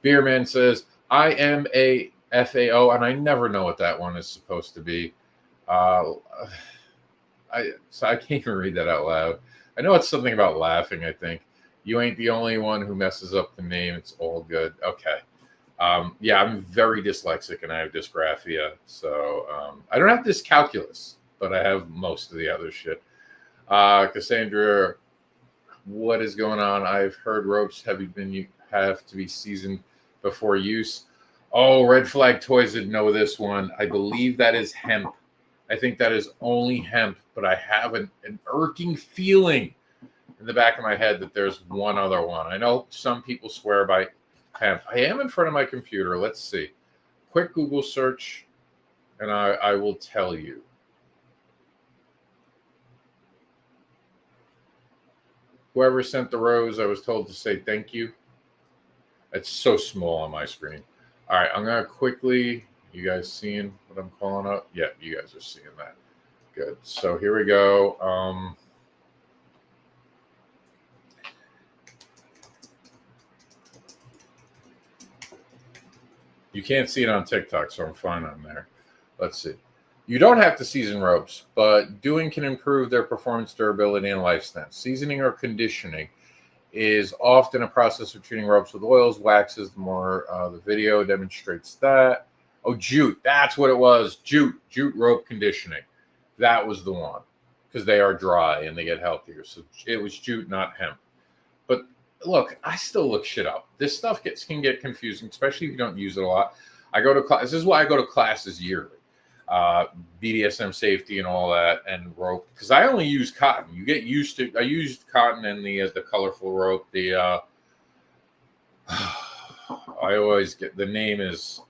Beerman says, I am a FAO, and I never know what that one is supposed to be. So I can't even read that out loud. I know it's something about laughing, I think. You ain't the only one who messes up the name. It's all good. Okay. Yeah, I'm very dyslexic and I have dysgraphia. So I don't have dyscalculus, but I have most of the other shit. Cassandra, what is going on? I've heard ropes have to be seasoned before use. Oh, Red Flag Toys didn't know this one. I believe that is hemp. I think that is only hemp, but I have an irking feeling in the back of my head that there's one other one. I know some people swear by hemp. I am in front of my computer. Let's see. Quick Google search, and I will tell you. Whoever sent the rose, I was told to say thank you. It's so small on my screen. All right, I'm going to quickly, you guys seeing what I'm calling up? Yeah, you guys are seeing that. Good. So here we go. You can't see it on TikTok, so I'm fine on there. Let's see. You don't have to season ropes, but doing can improve their performance, durability, and lifespan. Seasoning or conditioning is often a process of treating ropes with oils, waxes. The video demonstrates that. Oh, jute. That's what it was. Jute rope conditioning. That was the one, because they are dry and they get healthier. So it was jute, not hemp. But look, I still look shit up. This stuff can get confusing, especially if you don't use it a lot. I go to class. This is why I go to classes yearly. BDSM safety and all that, and rope, because I only use cotton. You get used to. I used cotton and the colorful rope. I always get the name is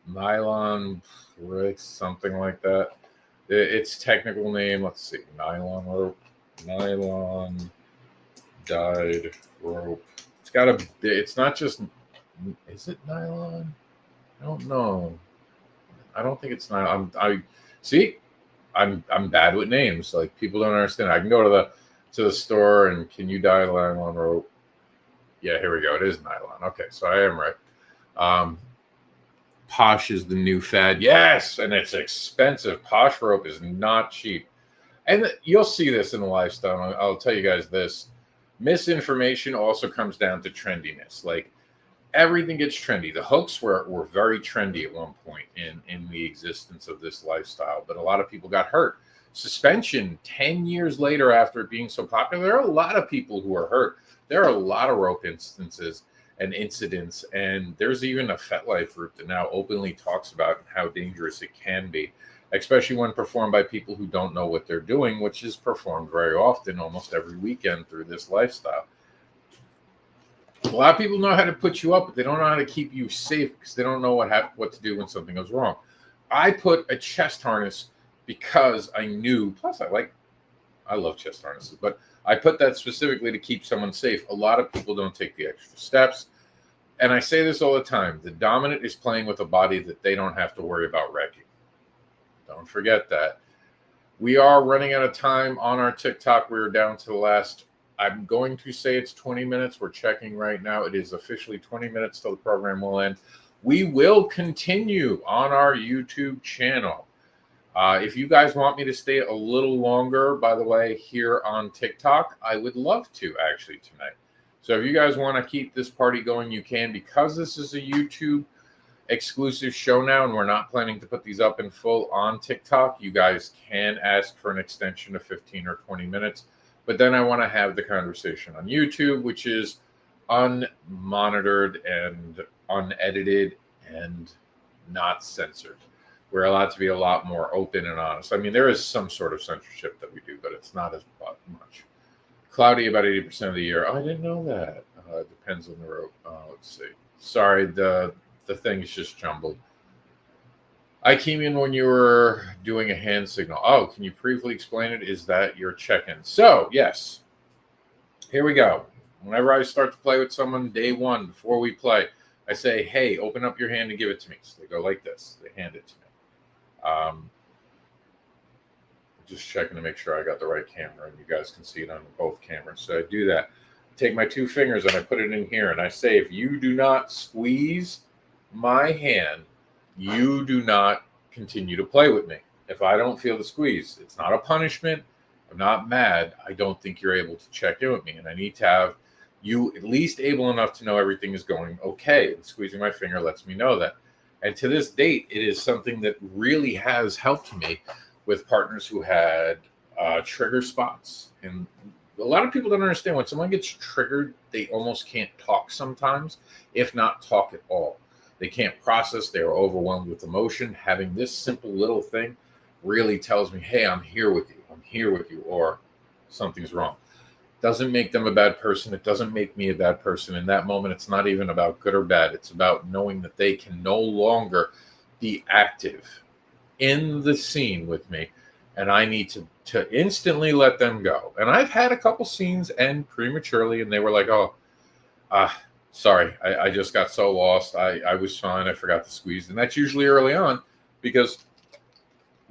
nylon bricks, something like that. Its technical name. Let's see, nylon rope, nylon dyed rope. It's got a. It's not just. Is it nylon? I don't know. I don't think it's nylon. I'm bad with names. Like, people don't understand. I can go to the store and can you dye nylon rope? Yeah, here we go. It is nylon. Okay, so I am right. Posh is the new fad. Yes, and it's expensive. Posh rope is not cheap. And you'll see this in the lifestyle. I'll tell you guys this. Misinformation also comes down to trendiness. Like, everything gets trendy. The hooks were very trendy at one point in the existence of this lifestyle, but a lot of people got hurt. Suspension, 10 years later after it being so popular, there are a lot of people who are hurt. There are a lot of rope instances and incidents, and there's even a FetLife group that now openly talks about how dangerous it can be, especially when performed by people who don't know what they're doing, which is performed very often, almost every weekend through this lifestyle. A lot of people know how to put you up, but they don't know how to keep you safe because they don't know what to do when something goes wrong. I put a chest harness because I knew, plus I love chest harnesses, but I put that specifically to keep someone safe. A lot of people don't take the extra steps. And I say this all the time. The dominant is playing with a body that they don't have to worry about wrecking. Don't forget that. We are running out of time on our TikTok. We're down to the last, I'm going to say it's 20 minutes. We're checking right now. It is officially 20 minutes till the program will end. We will continue on our YouTube channel. If you guys want me to stay a little longer, by the way, here on TikTok, I would love to actually tonight. So if you guys want to keep this party going, you can. Because this is a YouTube exclusive show now, and we're not planning to put these up in full on TikTok, you guys can ask for an extension of 15 or 20 minutes. But then I want to have the conversation on YouTube, which is unmonitored and unedited and not censored. We're allowed to be a lot more open and honest. I mean, there is some sort of censorship that we do, but it's not as much. Cloudy about 80% of the year. Oh, I didn't know that. It depends on the rope. Let's see. Sorry, the thing is just jumbled. I came in when you were doing a hand signal. Oh, can you briefly explain it? Is that your check-in? So, yes. Here we go. Whenever I start to play with someone, day one, before we play, I say, hey, open up your hand and give it to me. So they go like this. They hand it to me. Just checking to make sure I got the right camera, and you guys can see it on both cameras. So I do that. Take my two fingers and I put it in here, and I say, if you do not squeeze my hand, you do not continue to play with me. If I don't feel the squeeze, it's not a punishment. I'm not mad. I don't think you're able to check in with me, and I need to have you at least able enough to know everything is going okay. And squeezing my finger lets me know that. And to this date, it is something that really has helped me with partners who had trigger spots. And a lot of people don't understand, when someone gets triggered, they almost can't talk sometimes, if not talk at all. They can't process. They are overwhelmed with emotion. Having this simple little thing really tells me, hey, I'm here with you. I'm here with you, or something's wrong. Doesn't make them a bad person. It doesn't make me a bad person. In that moment, it's not even about good or bad. It's about knowing that they can no longer be active in the scene with me, and I need to instantly let them go. And I've had a couple scenes end prematurely, and they were like, "Oh, sorry, I just got so lost. I was fine. I forgot to squeeze." And that's usually early on, because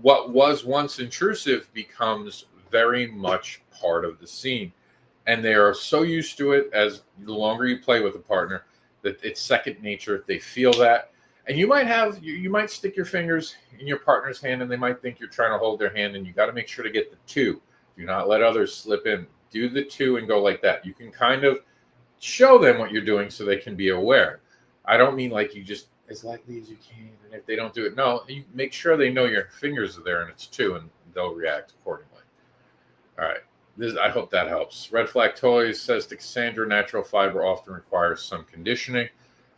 what was once intrusive becomes very much part of the scene. And they are so used to it, as the longer you play with a partner, that it's second nature. They feel that. And you might stick your fingers in your partner's hand, and they might think you're trying to hold their hand, and you got to make sure to get the two. Do not let others slip in. Do the two and go like that. You can kind of show them what you're doing so they can be aware. I don't mean like you just as lightly as you can, and if they don't do it, no, you make sure they know your fingers are there and it's two, and they'll react accordingly. All right. I hope that helps. Red Flag Toys says to Cassandra, natural fiber often requires some conditioning,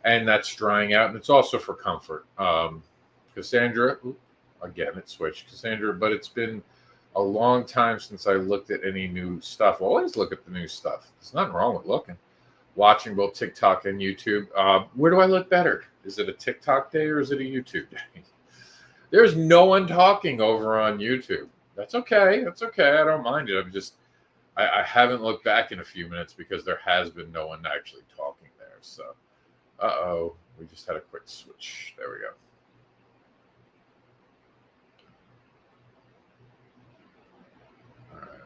and that's drying out, and it's also for comfort. Cassandra, again, it switched, Cassandra, but it's been a long time since I looked at any new stuff. I always look at the new stuff. There's nothing wrong with looking. Watching both TikTok and YouTube. Where do I look better? Is it a TikTok day or is it a YouTube day? There's no one talking over on YouTube. That's okay. That's okay. I don't mind it. I haven't looked back in a few minutes because there has been no one actually talking there. So, we just had a quick switch. There we go. All right.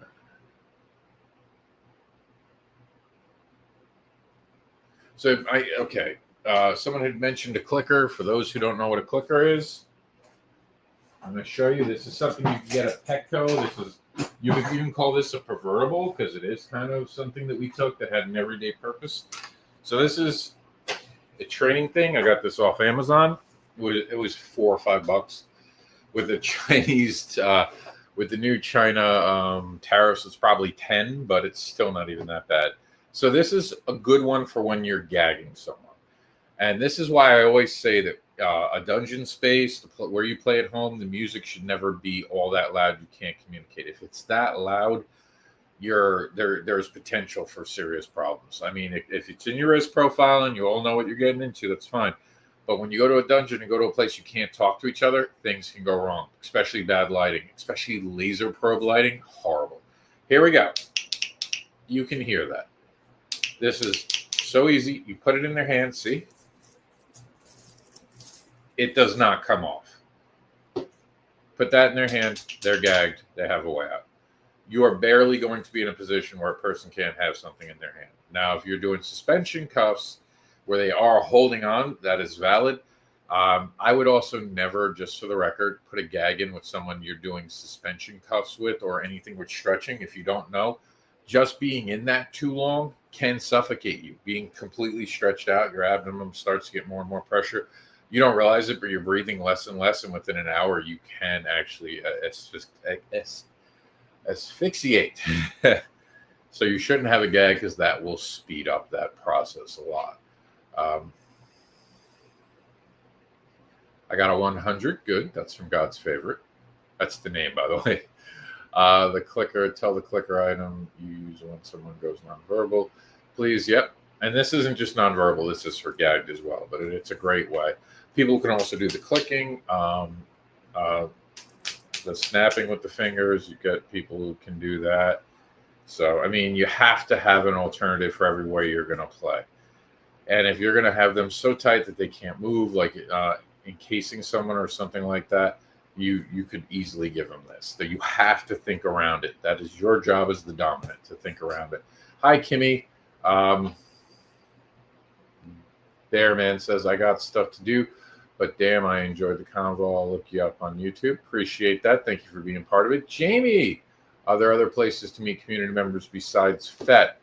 So, someone had mentioned a clicker. For those who don't know what a clicker is, I'm going to show you. This is something you can get at Petco. You could even call this a pervertible, because it is kind of something that we took that had an everyday purpose. So this is a training thing. I got this off Amazon. It was $4 or $5 with the Chinese, with the new China tariffs. It's probably 10, but it's still not even that bad. So this is a good one for when you're gagging someone. And this is why I always say that a dungeon space, where you play at home, the music should never be all that loud. You can't communicate. If it's that loud, there's potential for serious problems. I mean, if it's in your risk profile and you all know what you're getting into, that's fine. But when you go to a dungeon and go to a place you can't talk to each other, things can go wrong, especially bad lighting, especially laser probe lighting. Horrible. Here we go. You can hear that. This is so easy. You put it in their hand. See? It does not come off. Put that in their hand. They're gagged. They have a way out. You are barely going to be in a position where a person can't have something in their hand. Now, if you're doing suspension cuffs where they are holding on, that is valid. I would also never, just for the record, put a gag in with someone you're doing suspension cuffs with or anything with stretching. If you don't know, just being in that too long can suffocate you. Being completely stretched out, your abdomen starts to get more and more pressure. You don't realize it, but you're breathing less and less, and within an hour, you can actually asphyxiate. So you shouldn't have a gag, because that will speed up that process a lot. I got a 100. Good. That's from God's Favorite. That's the name, by the way. The clicker, tell the clicker item you use when someone goes nonverbal. Please, yep. And this isn't just nonverbal. This is for gagged as well, but it's a great way. People can also do the clicking, the snapping with the fingers. You get people who can do that. So, I mean, you have to have an alternative for every way you're going to play. And if you're going to have them so tight that they can't move, like encasing someone or something like that, you could easily give them this. That you have to think around it. That is your job as the dominant, to think around it. Hi, Kimmy. Bearman says, I got stuff to do, but damn, I enjoyed the convo. I'll look you up on YouTube. Appreciate that. Thank you for being part of it. Jamie, are there other places to meet community members besides FET?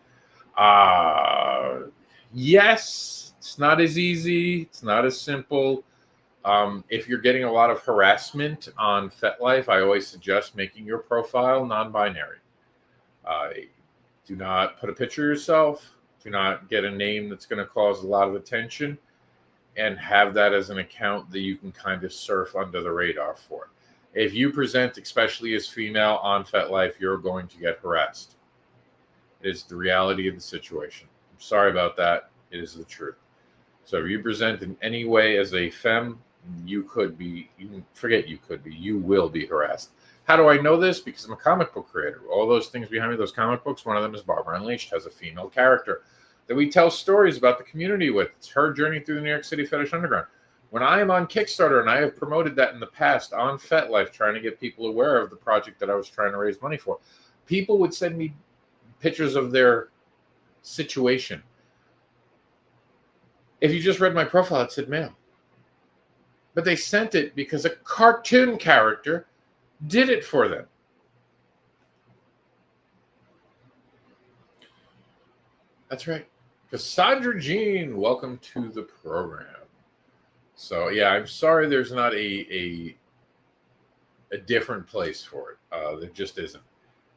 Yes. It's not as easy. It's not as simple. If you're getting a lot of harassment on FetLife, I always suggest making your profile non-binary. Do not put a picture of yourself. Do not get a name that's going to cause a lot of attention, and have that as an account that you can kind of surf under the radar for. If you present, especially as female on FetLife, you're going to get harassed. It is the reality of the situation. I'm sorry about that. It is the truth. So if you present in any way as a femme, you will be harassed. How do I know this? Because I'm a comic book creator. All those things behind me, those comic books, one of them is Barbara Unleashed, has a female character that we tell stories about the community with. It's her journey through the New York City Fetish Underground. When I am on Kickstarter, and I have promoted that in the past on FetLife, trying to get people aware of the project that I was trying to raise money for, people would send me pictures of their situation. If you just read my profile, it said male. But they sent it because a cartoon character did it for them. That's right. Cassandra Jean, welcome to the program. So, yeah, I'm sorry there's not a different place for it. There just isn't.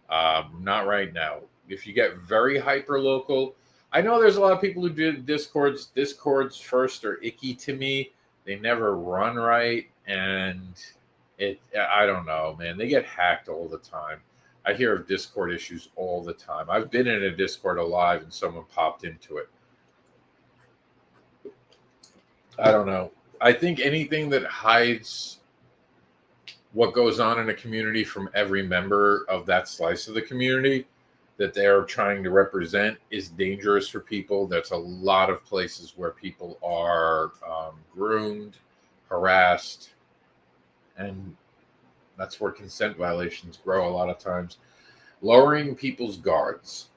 Not right now. If you get very hyper local, I know there's a lot of people who do Discords. Discords first are icky to me. They never run right, and I don't know, man. They get hacked all the time. I hear of Discord issues all the time. I've been in a Discord alive, and someone popped into it. I don't know. I think anything that hides what goes on in a community from every member of that slice of the community that they're trying to represent is dangerous for people. That's a lot of places where people are groomed, harassed, and that's where consent violations grow a lot of times. Lowering people's guards.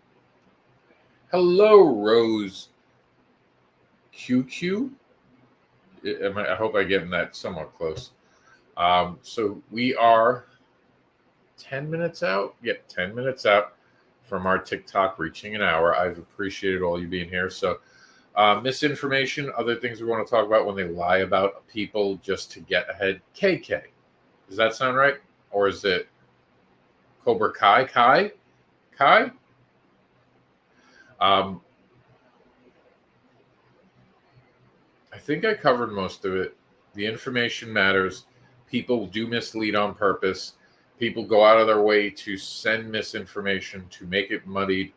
Hello, Rose QQ. I hope I'm getting that somewhat close. So we are 10 minutes out. Yep, 10 minutes out from our TikTok reaching an hour. I've appreciated all you being here. So misinformation, other things we want to talk about when they lie about people just to get ahead. KK. Does that sound right? Or is it Cobra Kai? Kai? I think I covered most of it. The information matters. People do mislead on purpose. People go out of their way to send misinformation to make it muddied.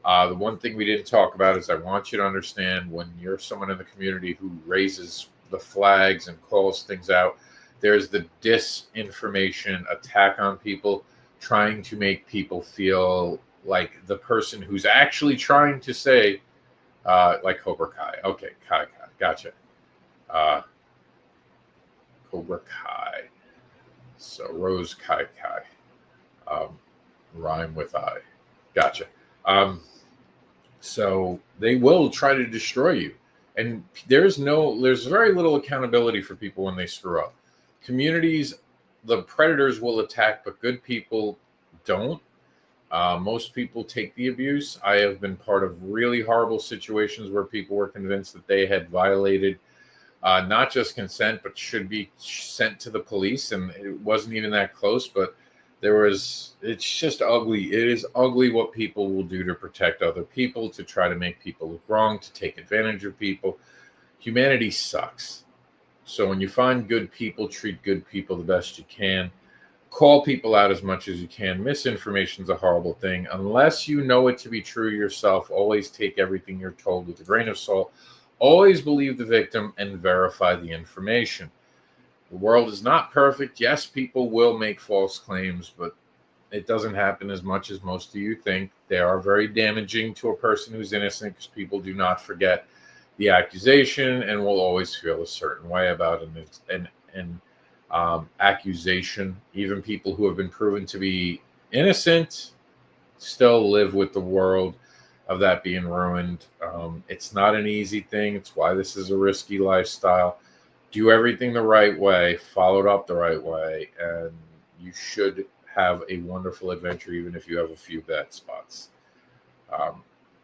The one thing we didn't talk about is I want you to understand when you're someone in the community who raises the flags and calls things out, there's the disinformation attack on people, trying to make people feel like the person who's actually trying to say, like Cobra Kai. Okay, Kai, gotcha. Cobra Kai. So Rose Kai. Rhyme with I. Gotcha. So they will try to destroy you. And there's very little accountability for people when they screw up. Communities, the predators will attack, but good people don't. Most people take the abuse. I have been part of really horrible situations where people were convinced that they had violated not just consent, but should be sent to the police. And it wasn't even that close, but it's just ugly. It is ugly what people will do to protect other people, to try to make people look wrong, to take advantage of people. Humanity sucks. So when you find good people, treat good people the best you can. Call people out as much as you can. Misinformation is a horrible thing. Unless you know it to be true yourself, always take everything you're told with a grain of salt. Always believe the victim and verify the information. The world is not perfect. Yes, people will make false claims, but it doesn't happen as much as most of you think. They are very damaging to a person who's innocent because people do not forget the accusation and will always feel a certain way about an accusation. Even people who have been proven to be innocent still live with the world of that being ruined. It's not an easy thing. It's why this is a risky lifestyle. Do everything the right way, follow it up the right way, and you should have a wonderful adventure, even if you have a few bad spots.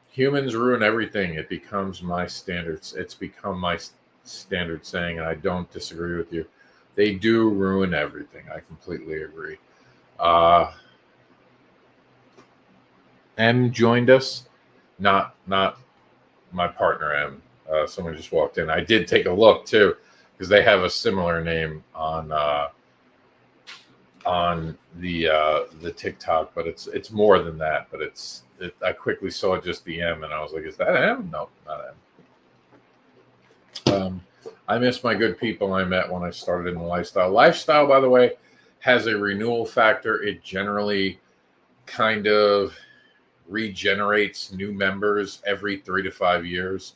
Humans ruin everything. It becomes my standards. It's become my standard saying, and I don't disagree with you. They do ruin everything. I completely agree. M joined us. Not my partner M. Someone just walked in. I did take a look too, because they have a similar name on the TikTok, but it's more than that. But I quickly saw just the M, and I was like, "Is that M? No, not M." I miss my good people I met when I started in the lifestyle. Lifestyle, by the way, has a renewal factor. It generally kind of regenerates new members every 3 to 5 years.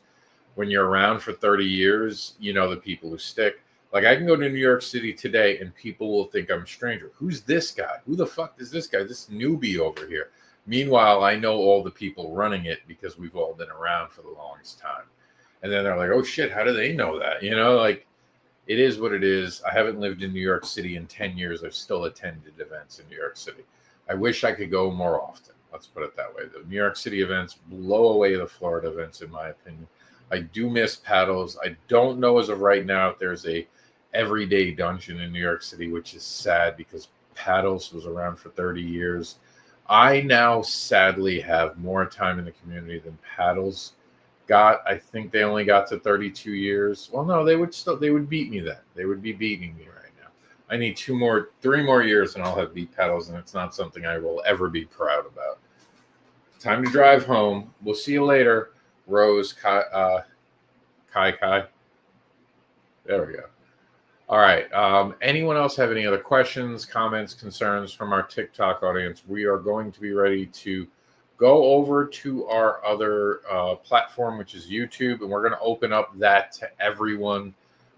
When you're around for 30 years, you know the people who stick. Like I can go to New York City today and people will think I'm a stranger. Who's this guy? Who the fuck is this guy? This newbie over here. Meanwhile, I know all the people running it because we've all been around for the longest time. And then they're like, oh shit, how do they know that? You know, like it is what it is. I haven't lived in New York City in 10 years. I've still attended events in New York City. I wish I could go more often. Let's put it that way. The New York City events blow away the Florida events, in my opinion. I do miss paddles. I don't know as of right now if there's a everyday dungeon in New York City, which is sad because paddles was around for 30 years. I now sadly have more time in the community than paddles got. I think they only got to 32 years. Well, no, they would beat me then. They would be beating me right now. I need 3 more years and I'll have beat paddles, and it's not something I will ever be proud about. Time to drive home. We'll see you later, Rose Kai. There we go. All right. Anyone else have any other questions, comments, concerns from our TikTok audience? We are going to be ready to go over to our other platform, which is YouTube, and we're going to open up that to everyone.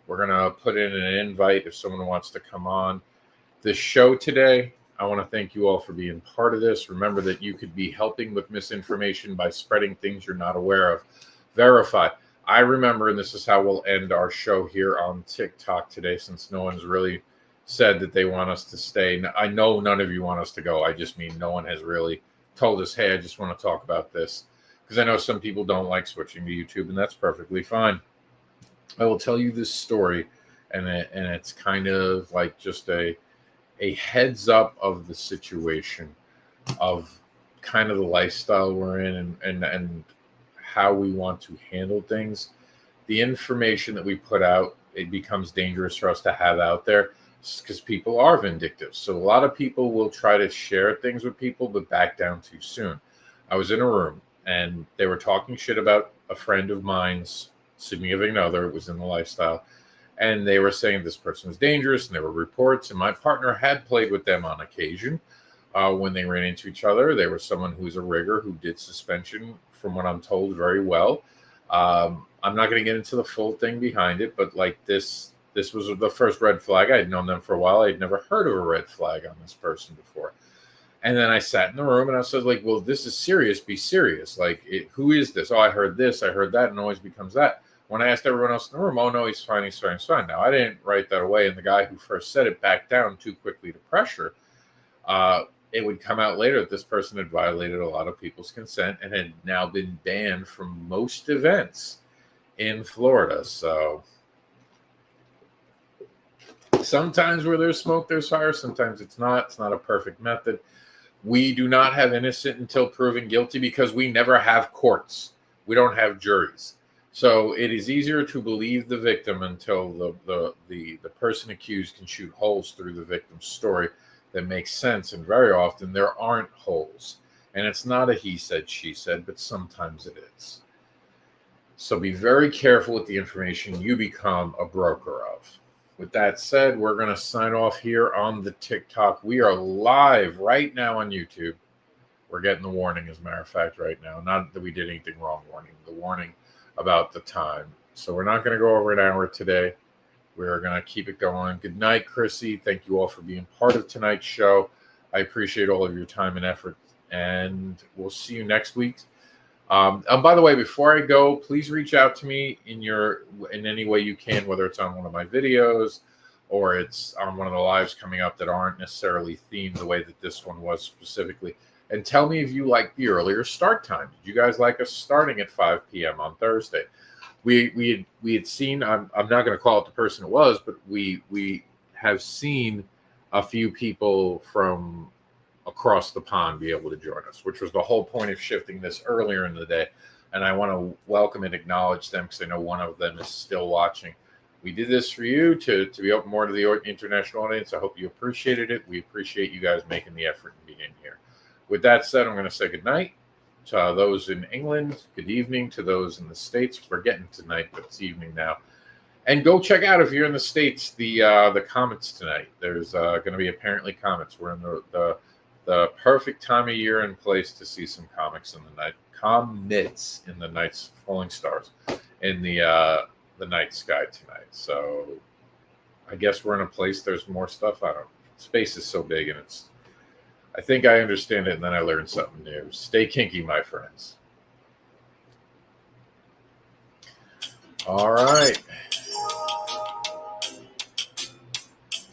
We're going to put in an invite if someone wants to come on. This show today, I want to thank you all for being part of this. Remember that you could be helping with misinformation by spreading things you're not aware of. Verify. I remember, and this is how we'll end our show here on TikTok today, since no one's really said that they want us to stay. I know none of you want us to go. I just mean no one has really told us, hey, I just want to talk about this. Because I know some people don't like switching to YouTube, and that's perfectly fine. I will tell you this story, and it's kind of like just a heads up of the situation of kind of the lifestyle we're in and how we want to handle things. The information that we put out, it becomes dangerous for us to have out there because people are vindictive. So a lot of people will try to share things with people, but back down too soon. I was in a room and they were talking shit about a friend of mine's significant other. It was in the lifestyle. And they were saying this person was dangerous, and there were reports. And my partner had played with them on occasion when they ran into each other. They were someone who's a rigger who did suspension, from what I'm told, very well. I'm not going to get into the full thing behind it, but like this was the first red flag. I had known them for a while. I'd never heard of a red flag on this person before. And then I sat in the room and I said, like, well, this is serious. Be serious. Like, who is this? Oh, I heard this. I heard that. And always becomes that. When I asked everyone else in the room, oh, no, he's fine, he's fine, he's fine. Now, I didn't write that away. And the guy who first said it backed down too quickly to pressure. It would come out later that this person had violated a lot of people's consent and had now been banned from most events in Florida. So sometimes where there's smoke, there's fire. Sometimes it's not. It's not a perfect method. We do not have innocent until proven guilty because we never have courts. We don't have juries. So it is easier to believe the victim until the person accused can shoot holes through the victim's story that makes sense. And very often there aren't holes. And it's not a he said, she said, but sometimes it is. So be very careful with the information you become a broker of. With that said, we're going to sign off here on the TikTok. We are live right now on YouTube. We're getting the warning, as a matter of fact, right now. Not that we did anything wrong warning. The warning about the time. So we're not going to go over an hour today. We're going to keep it going. Good night, Chrissy. Thank you all for being part of tonight's show. I appreciate all of your time and effort. And we'll see you next week. And by the way, before I go, please reach out to me in any way you can, whether it's on one of my videos or it's on one of the lives coming up that aren't necessarily themed the way that this one was specifically. And tell me if you like the earlier start time. Did you guys like us starting at 5 p.m. on Thursday? We had seen, I'm not going to call it the person it was, but we have seen a few people from across the pond be able to join us, which was the whole point of shifting this earlier in the day. And I want to welcome and acknowledge them because I know one of them is still watching. We did this for you to be open more to the international audience. I hope you appreciated it. We appreciate you guys making the effort and being here. With that said, I'm going to say good night to those in England. Good evening to those in the States. We're getting to night, but it's evening now. And go check out, if you're in the States, the Comets tonight. There's going to be apparently Comets. We're in the perfect time of year and place to see some comets in the night falling stars in the night sky tonight. So I guess we're in a place there's more stuff. I don't know. Space is so big, and I think I understand it, and then I learned something new. Stay kinky, my friends. All right.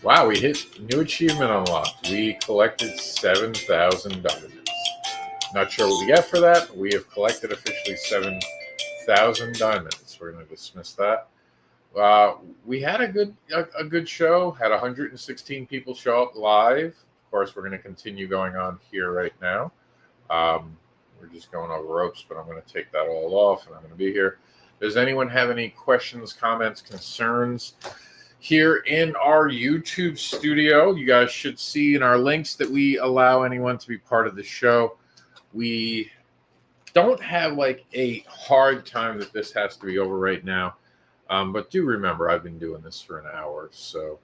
Wow, we hit new achievement unlocked. We collected 7,000 diamonds. Not sure what we get for that. We have collected officially 7,000 diamonds. We're going to dismiss that. We had a good show. Had 116 people show up live. Of course, we're going to continue going on here right now. We're just going over ropes, but I'm going to take that all off, and I'm going to be here. Does anyone have any questions, comments, concerns? Here in our YouTube studio, you guys should see in our links that we allow anyone to be part of the show. We don't have like a hard time that this has to be over right now. But do remember, I've been doing this for an hour. So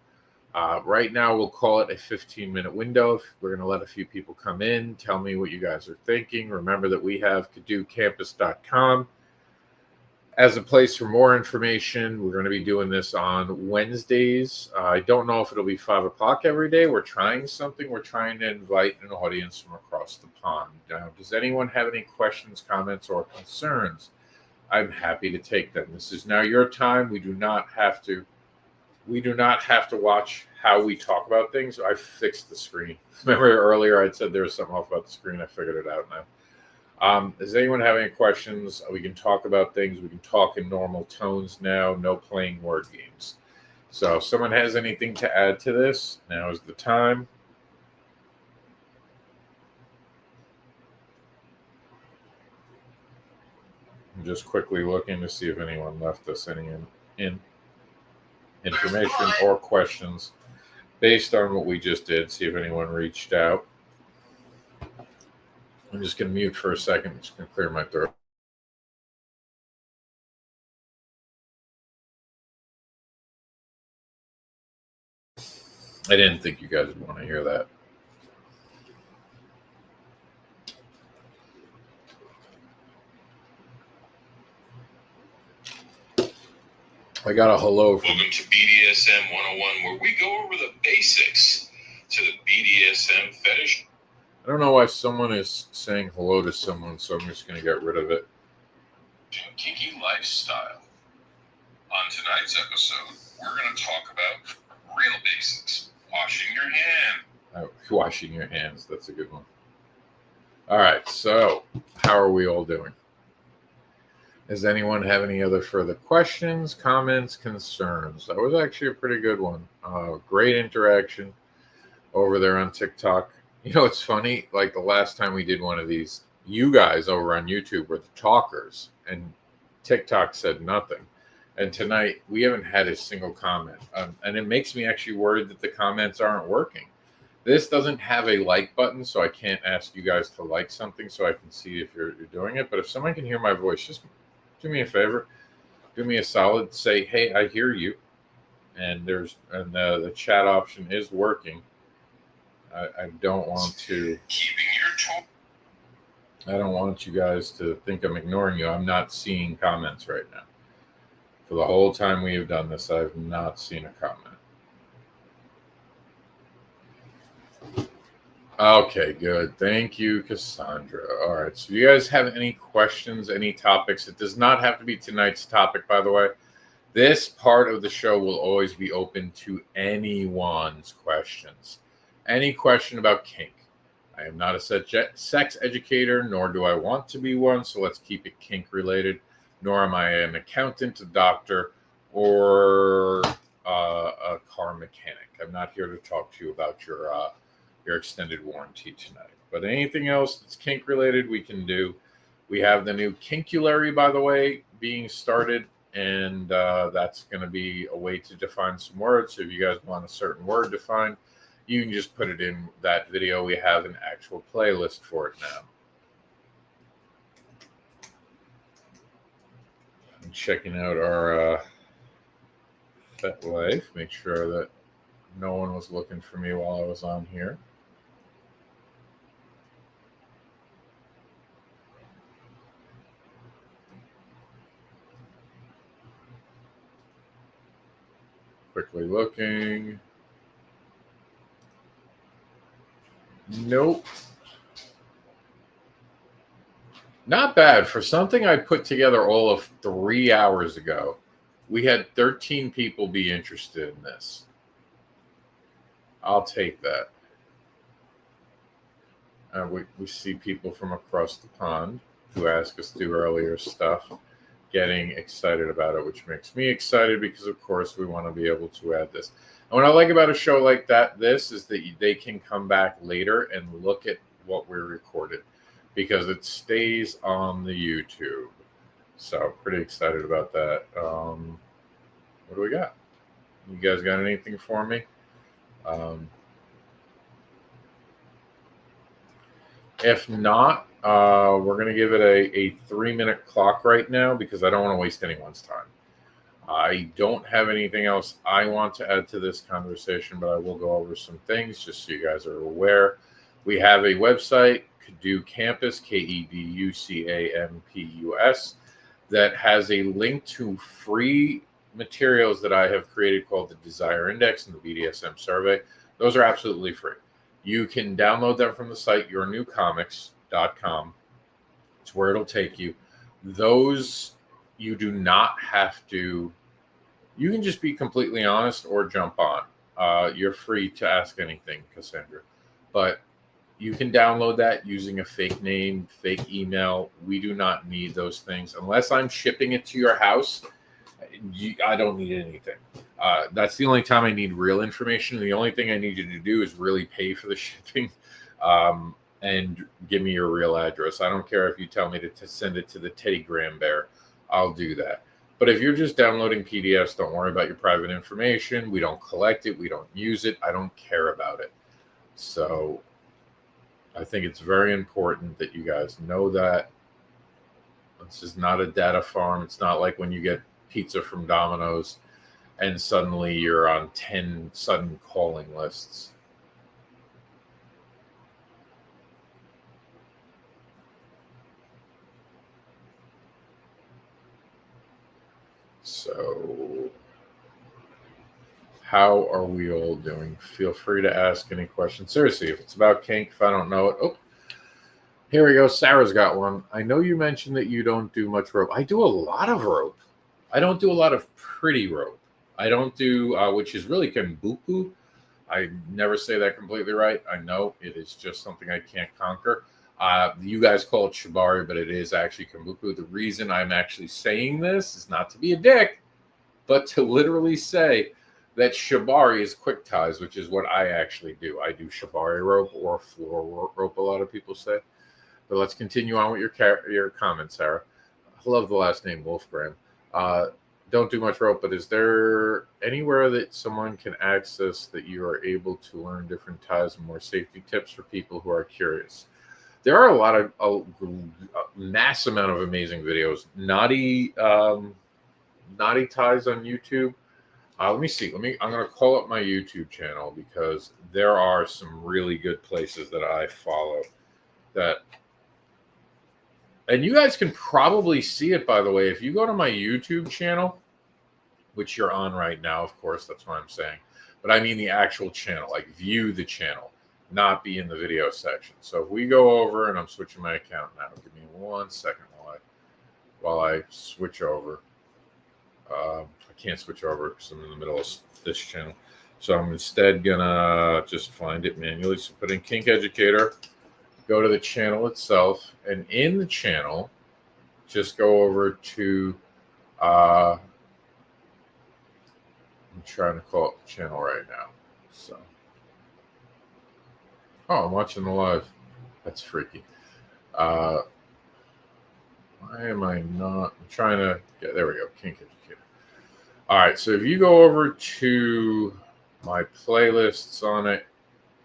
right now we'll call it a 15-minute window. We're going to let a few people come in, tell me what you guys are thinking. Remember that we have KadooCampus.com as a place for more information. We're going to be doing this on Wednesdays. I don't know if it'll be 5 o'clock every day. We're trying something. We're trying to invite an audience from across the pond. Now, does anyone have any questions, comments, or concerns? I'm happy to take them. This is now your time. We do not have to watch how we talk about things. I fixed the screen. Remember earlier I said there was something off about the screen. I figured it out now. Does anyone have any questions? We can talk about things. We can talk in normal tones now. No playing word games. So if someone has anything to add to this, now is the time. I'm just quickly looking to see if anyone left us any information or questions based on what we just did. See if anyone reached out. I'm just going to mute for a second. I'm just going to clear my throat. I didn't think you guys would want to hear that. I got a hello from... Welcome to BDSM 101, where we go over the basics to the BDSM fetish. I don't know why someone is saying hello to someone, so I'm just going to get rid of it. Kinky lifestyle. On tonight's episode, we're going to talk about real basics. Washing your hand. Washing your hands. That's a good one. All right. So how are we all doing? Does anyone have any other further questions, comments, concerns? That was actually a pretty good one. Great interaction over there on TikTok. You know, it's funny. Like the last time we did one of these, you guys over on YouTube were the talkers, and TikTok said nothing. And tonight, we haven't had a single comment. And it makes me actually worried that the comments aren't working. This doesn't have a like button, so I can't ask you guys to like something so I can see if you're doing it. But if someone can hear my voice, just do me a favor. Do me a solid. Say, hey, I hear you. And the chat option is working. I don't want to... Keeping your I don't want you guys to think I'm ignoring you. I'm not seeing comments right now. For the whole time we have done this, I've not seen a comment. Okay, good. Thank you, Cassandra. All right. So, you guys have any questions, any topics? It does not have to be tonight's topic, by the way. This part of the show will always be open to anyone's questions. Any question about kink. I am not a sex educator, nor do I want to be one, so let's keep it kink related. Nor am I an accountant, a doctor, or a car mechanic. I'm not here to talk to you about your extended warranty tonight. But anything else that's kink related, we can do. We have the new Kinkulary, by the way, being started, and that's going to be a way to define some words. So if you guys want a certain word defined, you can just put it in that video. We have an actual playlist for it now. I'm checking out our Pet life. Make sure that no one was looking for me while I was on here. Quickly looking. Nope. Not bad. For something I put together all of 3 hours ago, we had 13 people be interested in this. I'll take that. We see people from across the pond who ask us to do earlier stuff getting excited about it, which makes me excited because, of course, we want to be able to add this. And what I like about a show like this is that they can come back later and look at what we recorded because it stays on the YouTube. So pretty excited about that. What do we got? You guys got anything for me? If not, we're going to give it a 3-minute clock right now because I don't want to waste anyone's time. I don't have anything else I want to add to this conversation, but I will go over some things just so you guys are aware. We have a website, Kedu Campus, KEDUCAMPUS, that has a link to free materials that I have created called the Desire Index and the BDSM Survey. Those are absolutely free. You can download them from the site, yournewcomics.com. It's where it'll take you. Those you do not have to, you can just be completely honest or jump on. You're free to ask anything, Cassandra. But you can download that using a fake name, fake email. We do not need those things. Unless I'm shipping it to your house, I don't need anything. That's the only time I need real information. The only thing I need you to do is really pay for the shipping and give me your real address. I don't care if you tell me to send it to the Teddy Graham Bear. I'll do that. But if you're just downloading PDFs, don't worry about your private information. We don't collect it. We don't use it. I don't care about it. So I think it's very important that you guys know that. This is not a data farm. It's not like when you get pizza from Domino's and suddenly you're on 10 sudden calling lists. So how are we all doing? Feel free to ask any questions. Seriously, if it's about kink, if I don't know it. Oh, here we go. Sarah's got one. I know you mentioned that you don't do much rope. I do a lot of rope. I don't do a lot of pretty rope. I don't do, which is really kambuku. I never say that completely right. I know it is just something I can't conquer. You guys call it shibari, but it is actually kambuku. The reason I'm actually saying this is not to be a dick, but to literally say that shibari is quick ties, which is what I actually do. I do shibari rope or floor rope, a lot of people say. But let's continue on with your comments, Sarah. I love the last name Wolfgram. Don't do much rope, but is there anywhere that someone can access that you are able to learn different ties and more safety tips for people who are curious? There are a mass amount of amazing videos. Naughty ties on YouTube. Let me see. I'm going to call up my YouTube channel because there are some really good places that I follow that. And you guys can probably see it, by the way, if you go to my YouTube channel, which you're on right now, of course, that's what I'm saying. But I mean the actual channel, like view the channel, not be in the video section. So if we go over, and I'm switching my account now. Give me 1 second while I switch over. I can't switch over because I'm in the middle of this channel. So I'm instead going to just find it manually. So put in Kink Educator. Go to the channel itself, and in the channel, just go over to, I'm trying to call it the channel right now. So, I'm watching the live. That's freaky. Why am I not? I'm trying to get, there we go, Kink Educator. All right, so if you go over to my playlists on it,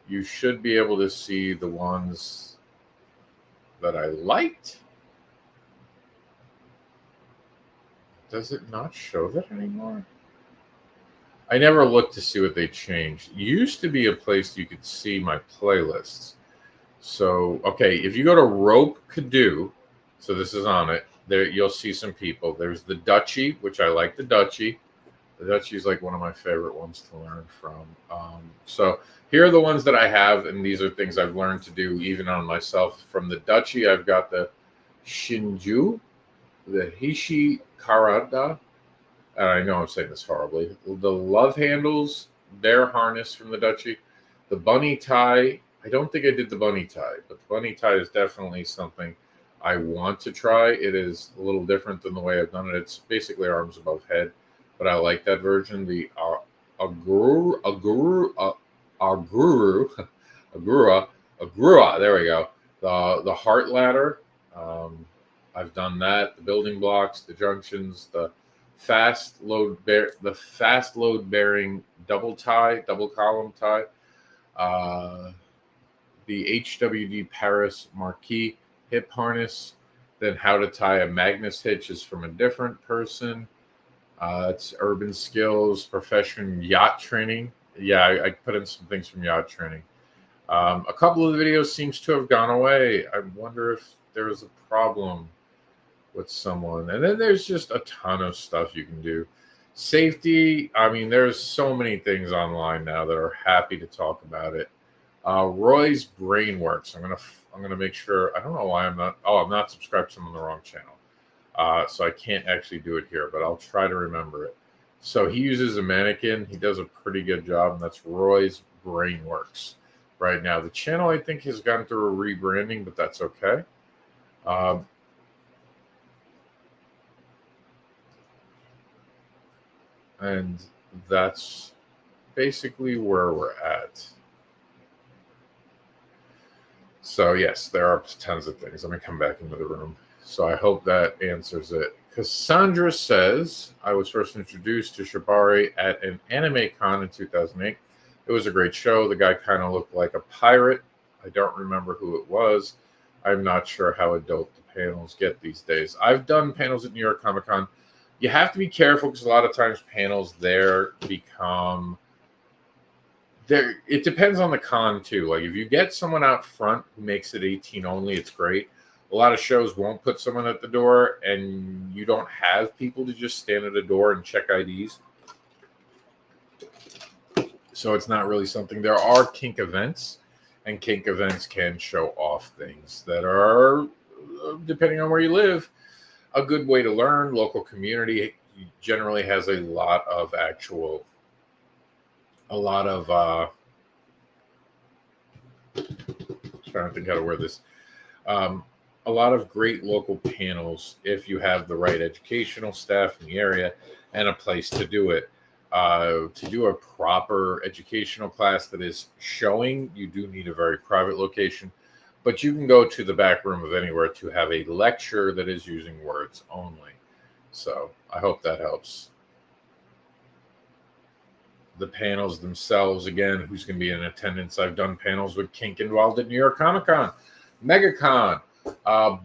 you should be able to see the ones that I liked. Does it not show that anymore? I never looked to see what they changed. It used to be a place you could see my playlists. So, okay, if you go to Rope Canoe, so this is on it, there you'll see some people. There's the Dutchie, which I like the Dutchie. The Dutchie is like one of my favorite ones to learn from. So here are the ones that I have, and these are things I've learned to do even on myself. From the Dutchie, I've got the Shinju, the Hishi Karada. And I know I'm saying this horribly. The Love Handles, their harness from the Dutchie. The Bunny Tie. I don't think I did the Bunny Tie, but the Bunny Tie is definitely something I want to try. It is a little different than the way I've done it. It's basically arms above head, but I like that version. The Agrua, there we go. The Heart Ladder. I've done that. The building blocks, the junctions, the fast load bearing double column tie. The HWD Paris Marquis hip harness. Then how to tie a Magnus hitch is from a different person. It's urban skills, profession, yacht training. Yeah, I put in some things from yacht training. A couple of the videos seems to have gone away. I wonder if there was a problem with someone. And then there's just a ton of stuff you can do. Safety, I mean, there's so many things online now that are happy to talk about it. Roy's Brainworks. I'm gonna make sure. I don't know why I'm not. Oh, I'm not subscribed to him on the wrong channel. So I can't actually do it here, but I'll try to remember it. So he uses a mannequin. He does a pretty good job, and that's Roy's Brainworks. Right now, the channel I think has gone through a rebranding, but that's okay. And that's basically where we're at. So yes, there are tons of things. Let me come back into the room. So I hope that answers it. Cassandra says, I was first introduced to Shibari at an anime con in 2008. It was a great show. The guy kind of looked like a pirate. I don't remember who it was. I'm not sure how adult the panels get these days. I've done panels at New York Comic Con. You have to be careful because a lot of times panels there become... It depends on the con too. Like if you get someone out front who makes it 18 only, it's great. A lot of shows won't put someone at the door, and you don't have people to just stand at a door and check IDs. So it's not really something. There are kink events, and kink events can show off things that are, depending on where you live, a good way to learn. Local community generally has a lot of trying to think how to word this. A lot of great local panels if you have the right educational staff in the area and a place to do it. To do a proper educational class that is showing, you do need a very private location, but you can go to the back room of anywhere to have a lecture that is using words only. So I hope that helps. The panels themselves, again, who's going to be in attendance? I've done panels with Kink involved at New York Comic Con, MegaCon,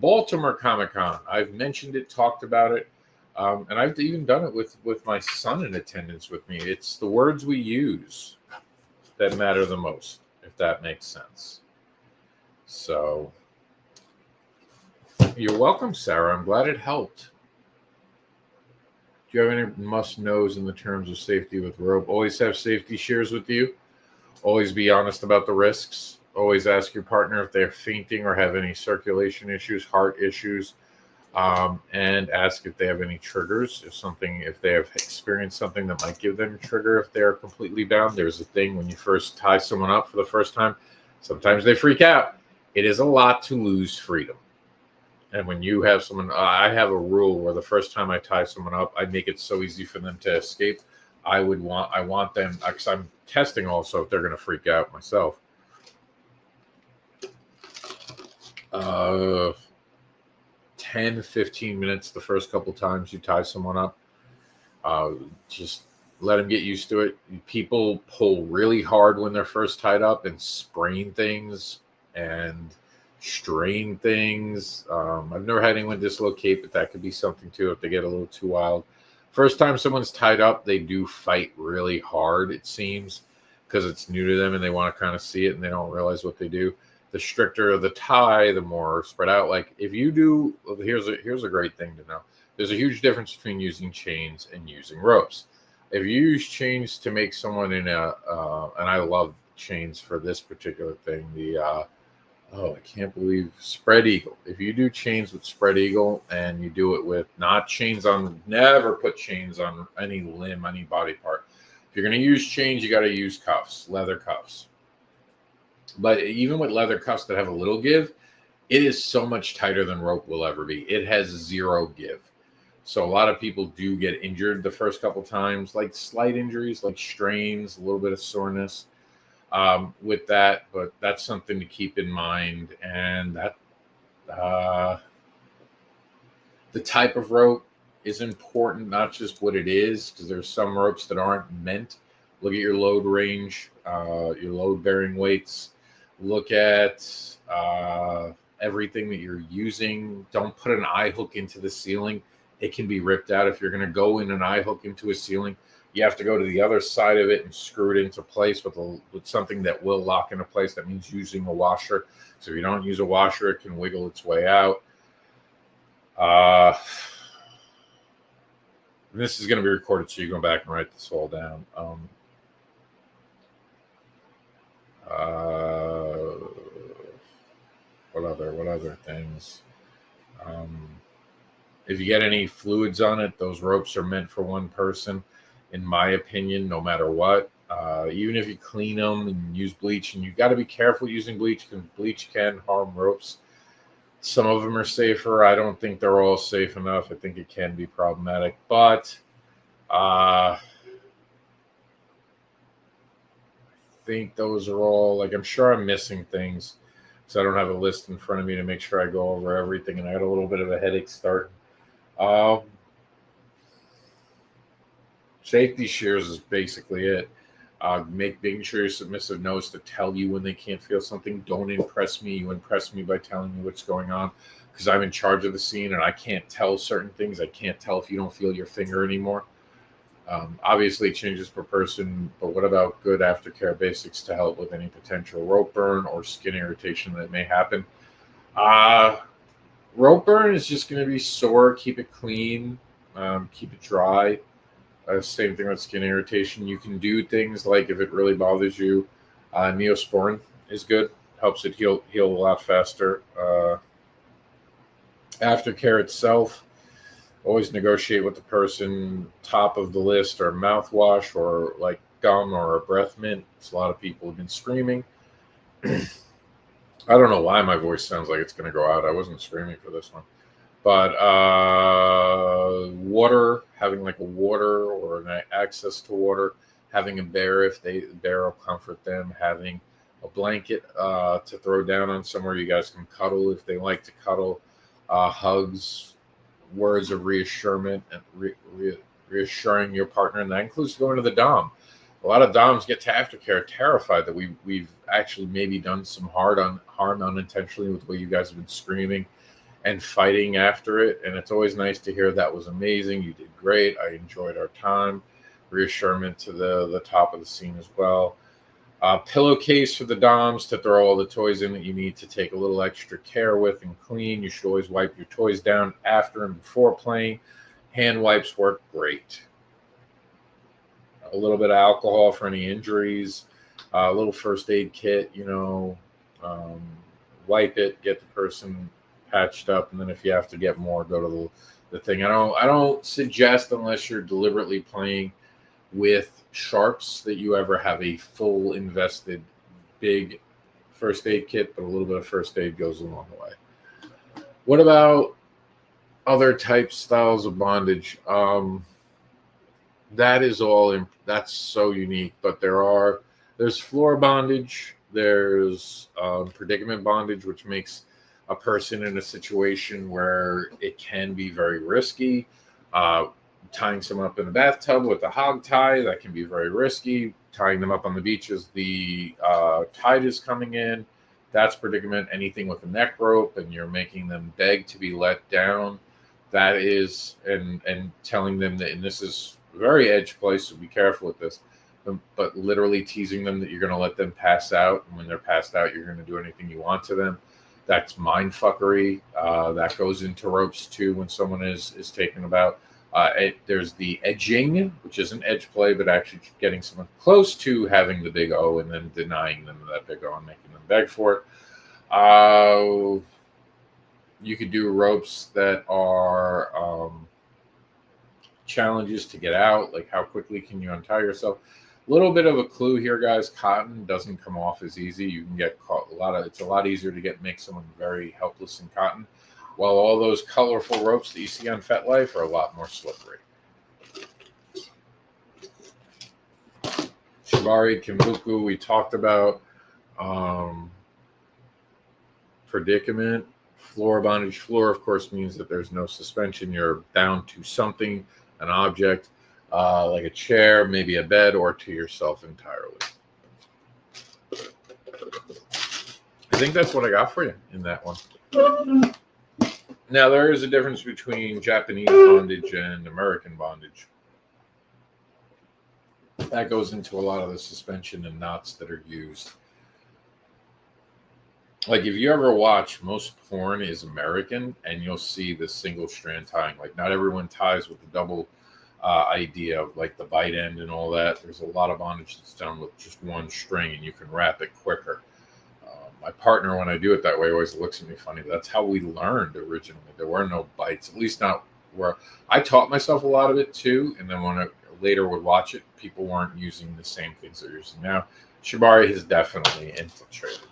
Baltimore Comic Con. I've mentioned it, talked about it, and I've even done it with my son in attendance with me. It's the words we use that matter the most, if that makes sense. So you're welcome, Sarah. I'm glad it helped. Do you have any must-knows in the terms of safety with rope? Always have safety shears with you. Always be honest about the risks. Always ask your partner if they're fainting or have any circulation issues, heart issues, and ask if they have any triggers. If they have experienced something that might give them a trigger if they're completely bound. There's a thing when you first tie someone up for the first time, sometimes they freak out. It is a lot to lose freedom. And when you have someone, I have a rule where the first time I tie someone up, I make it so easy for them to escape. I want them, because I'm testing also if they're going to freak out myself. 10, 15 minutes the first couple times you tie someone up. Just let them get used to it. People pull really hard when they're first tied up and sprain things and strain things. I've never had anyone dislocate, but that could be something too if they get a little too wild. First time someone's tied up, they do fight really hard, it seems, because it's new to them and they want to kind of see it and they don't realize what they do. The stricter the tie, the more spread out. Like if you do, here's a great thing to know. There's a huge difference between using chains and using ropes. If you use chains to make someone in a, and I love chains for this particular thing, I can't believe spread eagle. If you do chains with spread eagle and you do it with not chains on, never put chains on any limb, any body part. If you're going to use chains, you got to use cuffs, leather cuffs. But even with leather cuffs that have a little give, it is so much tighter than rope will ever be. It has zero give. So a lot of people do get injured the first couple times, like slight injuries, like strains, a little bit of soreness with that. But that's something to keep in mind. And that the type of rope is important, not just what it is, because there's some ropes that aren't meant. Look at your load range, your load bearing weights. Look at everything that you're using. Don't put an eye hook into the ceiling. It can be ripped out. If you're going to go in an eye hook into a ceiling, you have to go to the other side of it and screw it into place with something that will lock into place. That means using a washer. So if you don't use a washer, it can wiggle its way out. This is going to be recorded, so you go back and write this all down. What other things? If you get any fluids on it, those ropes are meant for one person, in my opinion, no matter what. Even if you clean them and use bleach, and you got to be careful using bleach, because bleach can harm ropes. Some of them are safer. I don't think they're all safe enough. I think it can be problematic, but I think those are all, like, I'm sure I'm missing things, so I don't have a list in front of me to make sure I go over everything, and I had a little bit of a headache starting. Safety shears is basically it. Making sure your submissive knows to tell you when they can't feel something. Don't impress me. You impress me by telling me what's going on, because I'm in charge of the scene and I can't tell certain things. I can't tell if you don't feel your finger anymore. Obviously, it changes per person, but what about good aftercare basics to help with any potential rope burn or skin irritation that may happen? Rope burn is just going to be sore. Keep it clean. Keep it dry. Same thing with skin irritation. You can do things like, if it really bothers you, Neosporin is good. Helps it heal a lot faster. Aftercare itself, always negotiate with the person. Top of the list or mouthwash or like gum or a breath mint. So a lot of people have been screaming. I don't know why my voice sounds like it's going to go out. I wasn't screaming for this one. But water, having like a water or an access to water, having a bear the bear will comfort them, having a blanket to throw down on somewhere you guys can cuddle if they like to cuddle, hugs, words of reassurance and reassuring your partner, and that includes going to the dom. A lot of doms get to aftercare terrified that we've actually maybe done some harm unintentionally with the way you guys have been screaming and fighting after it. And it's always nice to hear that was amazing. You did great. I enjoyed our time. Reassurance to the top of the scene as well. Pillowcase for the doms to throw all the toys in that you need to take a little extra care with and clean. You should always wipe your toys down after and before playing. Hand wipes work great. A little bit of alcohol for any injuries. A little first aid kit, wipe it, get the person patched up, and then if you have to get more, go to the thing. I don't suggest, unless you're deliberately playing with sharps, that you ever have a full invested big first aid kit, but a little bit of first aid goes a long way. What about other styles of bondage? That is that's so unique, but there's floor bondage, there's predicament bondage, which makes a person in a situation where it can be very risky. Tying someone up in the bathtub with a hog tie, that can be very risky. Tying them up on the beach as the tide is coming in, that's predicament. Anything with a neck rope and you're making them beg to be let down, That is, and telling them that, and this is a very edge place, so be careful with this. But literally teasing them that you're going to let them pass out, and when they're passed out, you're going to do anything you want to them. That's mind fuckery. That goes into ropes too when someone is taken about. There's the edging, which isn't edge play, but actually getting someone close to having the big O and then denying them that big O and making them beg for it. You could do ropes that are challenges to get out, like how quickly can you untie yourself. A little bit of a clue here, guys. Cotton doesn't come off as easy. You can get caught it's a lot easier to make someone very helpless in cotton, while all those colorful ropes that you see on FetLife are a lot more slippery. Shibari, Kimbuku, we talked about. Predicament, floor bondage. Floor, of course, means that there's no suspension. You're bound to something, an object, like a chair, maybe a bed, or to yourself entirely. I think that's what I got for you in that one. Now, there is a difference between Japanese bondage and American bondage. That goes into a lot of the suspension and knots that are used. Like, if you ever watch, most porn is American, and you'll see the single strand tying. Like, not everyone ties with the double idea of, like, the bite end and all that. There's a lot of bondage that's done with just one string, and you can wrap it quicker. My partner, when I do it that way, always looks at me funny. That's how we learned originally. There were no bites, at least not where I taught myself a lot of it too. And then when I later would watch it, people weren't using the same things they're using now. Shibari has definitely infiltrated.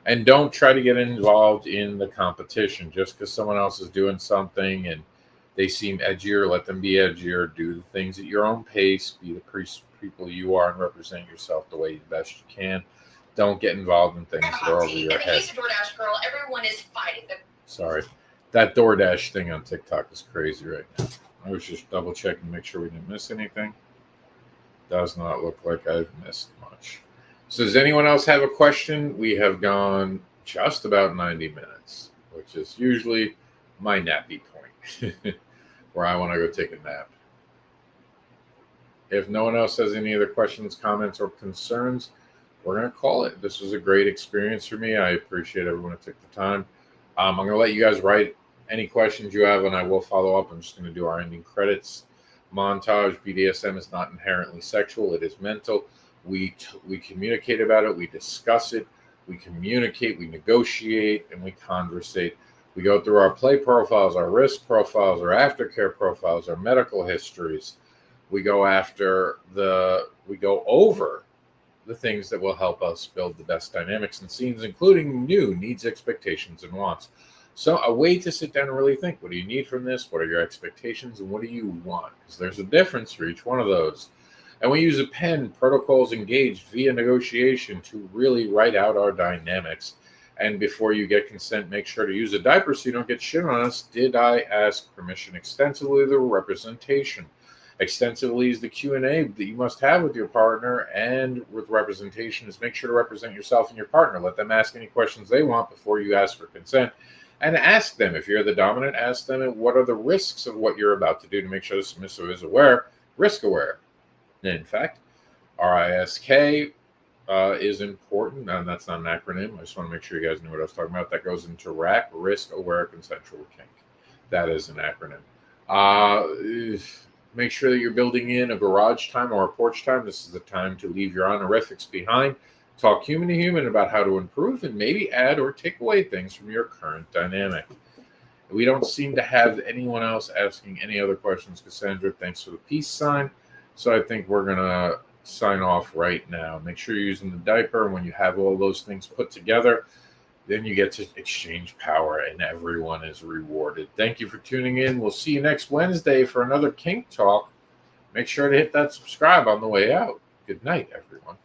And don't try to get involved in the competition just because someone else is doing something and they seem edgier. Let them be edgier. Do the things at your own pace. Be the people you are and represent yourself the way best you can. Don't get involved in things that are over your head. In the case of DoorDash girl, everyone is fighting. Sorry. That DoorDash thing on TikTok is crazy right now. I was just double checking to make sure we didn't miss anything. Does not look like I've missed much. So does anyone else have a question? We have gone just about 90 minutes, which is usually my nappy point, where I want to go take a nap. If no one else has any other questions, comments, or concerns, we're going to call it. This was a great experience for me. I appreciate everyone who took the time. I'm going to let you guys write any questions you have, and I will follow up. I'm just going to do our ending credits montage. BDSM is not inherently sexual. It is mental. We communicate about it. We discuss it. We communicate. We negotiate, and we conversate. We go through our play profiles, our risk profiles, our aftercare profiles, our medical histories. We go over the things that will help us build the best dynamics and scenes, including new needs, expectations, and wants. So a way to sit down and really think, what do you need from this? What are your expectations? And what do you want? Because there's a difference for each one of those. And we use a pen, protocols engaged via negotiation to really write out our dynamics. And before you get consent, make sure to use a diaper so you don't get shit on us. Did I ask permission? Extensively, the representation. Extensively is the Q&A that you must have with your partner, and with representation is make sure to represent yourself and your partner. Let them ask any questions they want before you ask for consent, and ask them, if you're the dominant, ask them what are the risks of what you're about to do to make sure the submissive is risk aware. And in fact, RISK is important, and that's not an acronym. I just want to make sure you guys know what I was talking about. That goes into RAC, Risk Aware Consensual Kink. That is an acronym. Make sure that you're building in a garage time or a porch time. This is the time to leave your honorifics behind. Talk human to human about how to improve and maybe add or take away things from your current dynamic. We don't seem to have anyone else asking any other questions. Cassandra, thanks for the peace sign. So I think we're going to sign off right now. Make sure you're using the diaper. And when you have all those things put together, then you get to exchange power and everyone is rewarded. Thank you for tuning in. We'll see you next Wednesday for another kink talk. Make sure to hit that subscribe on the way out. Good night, everyone.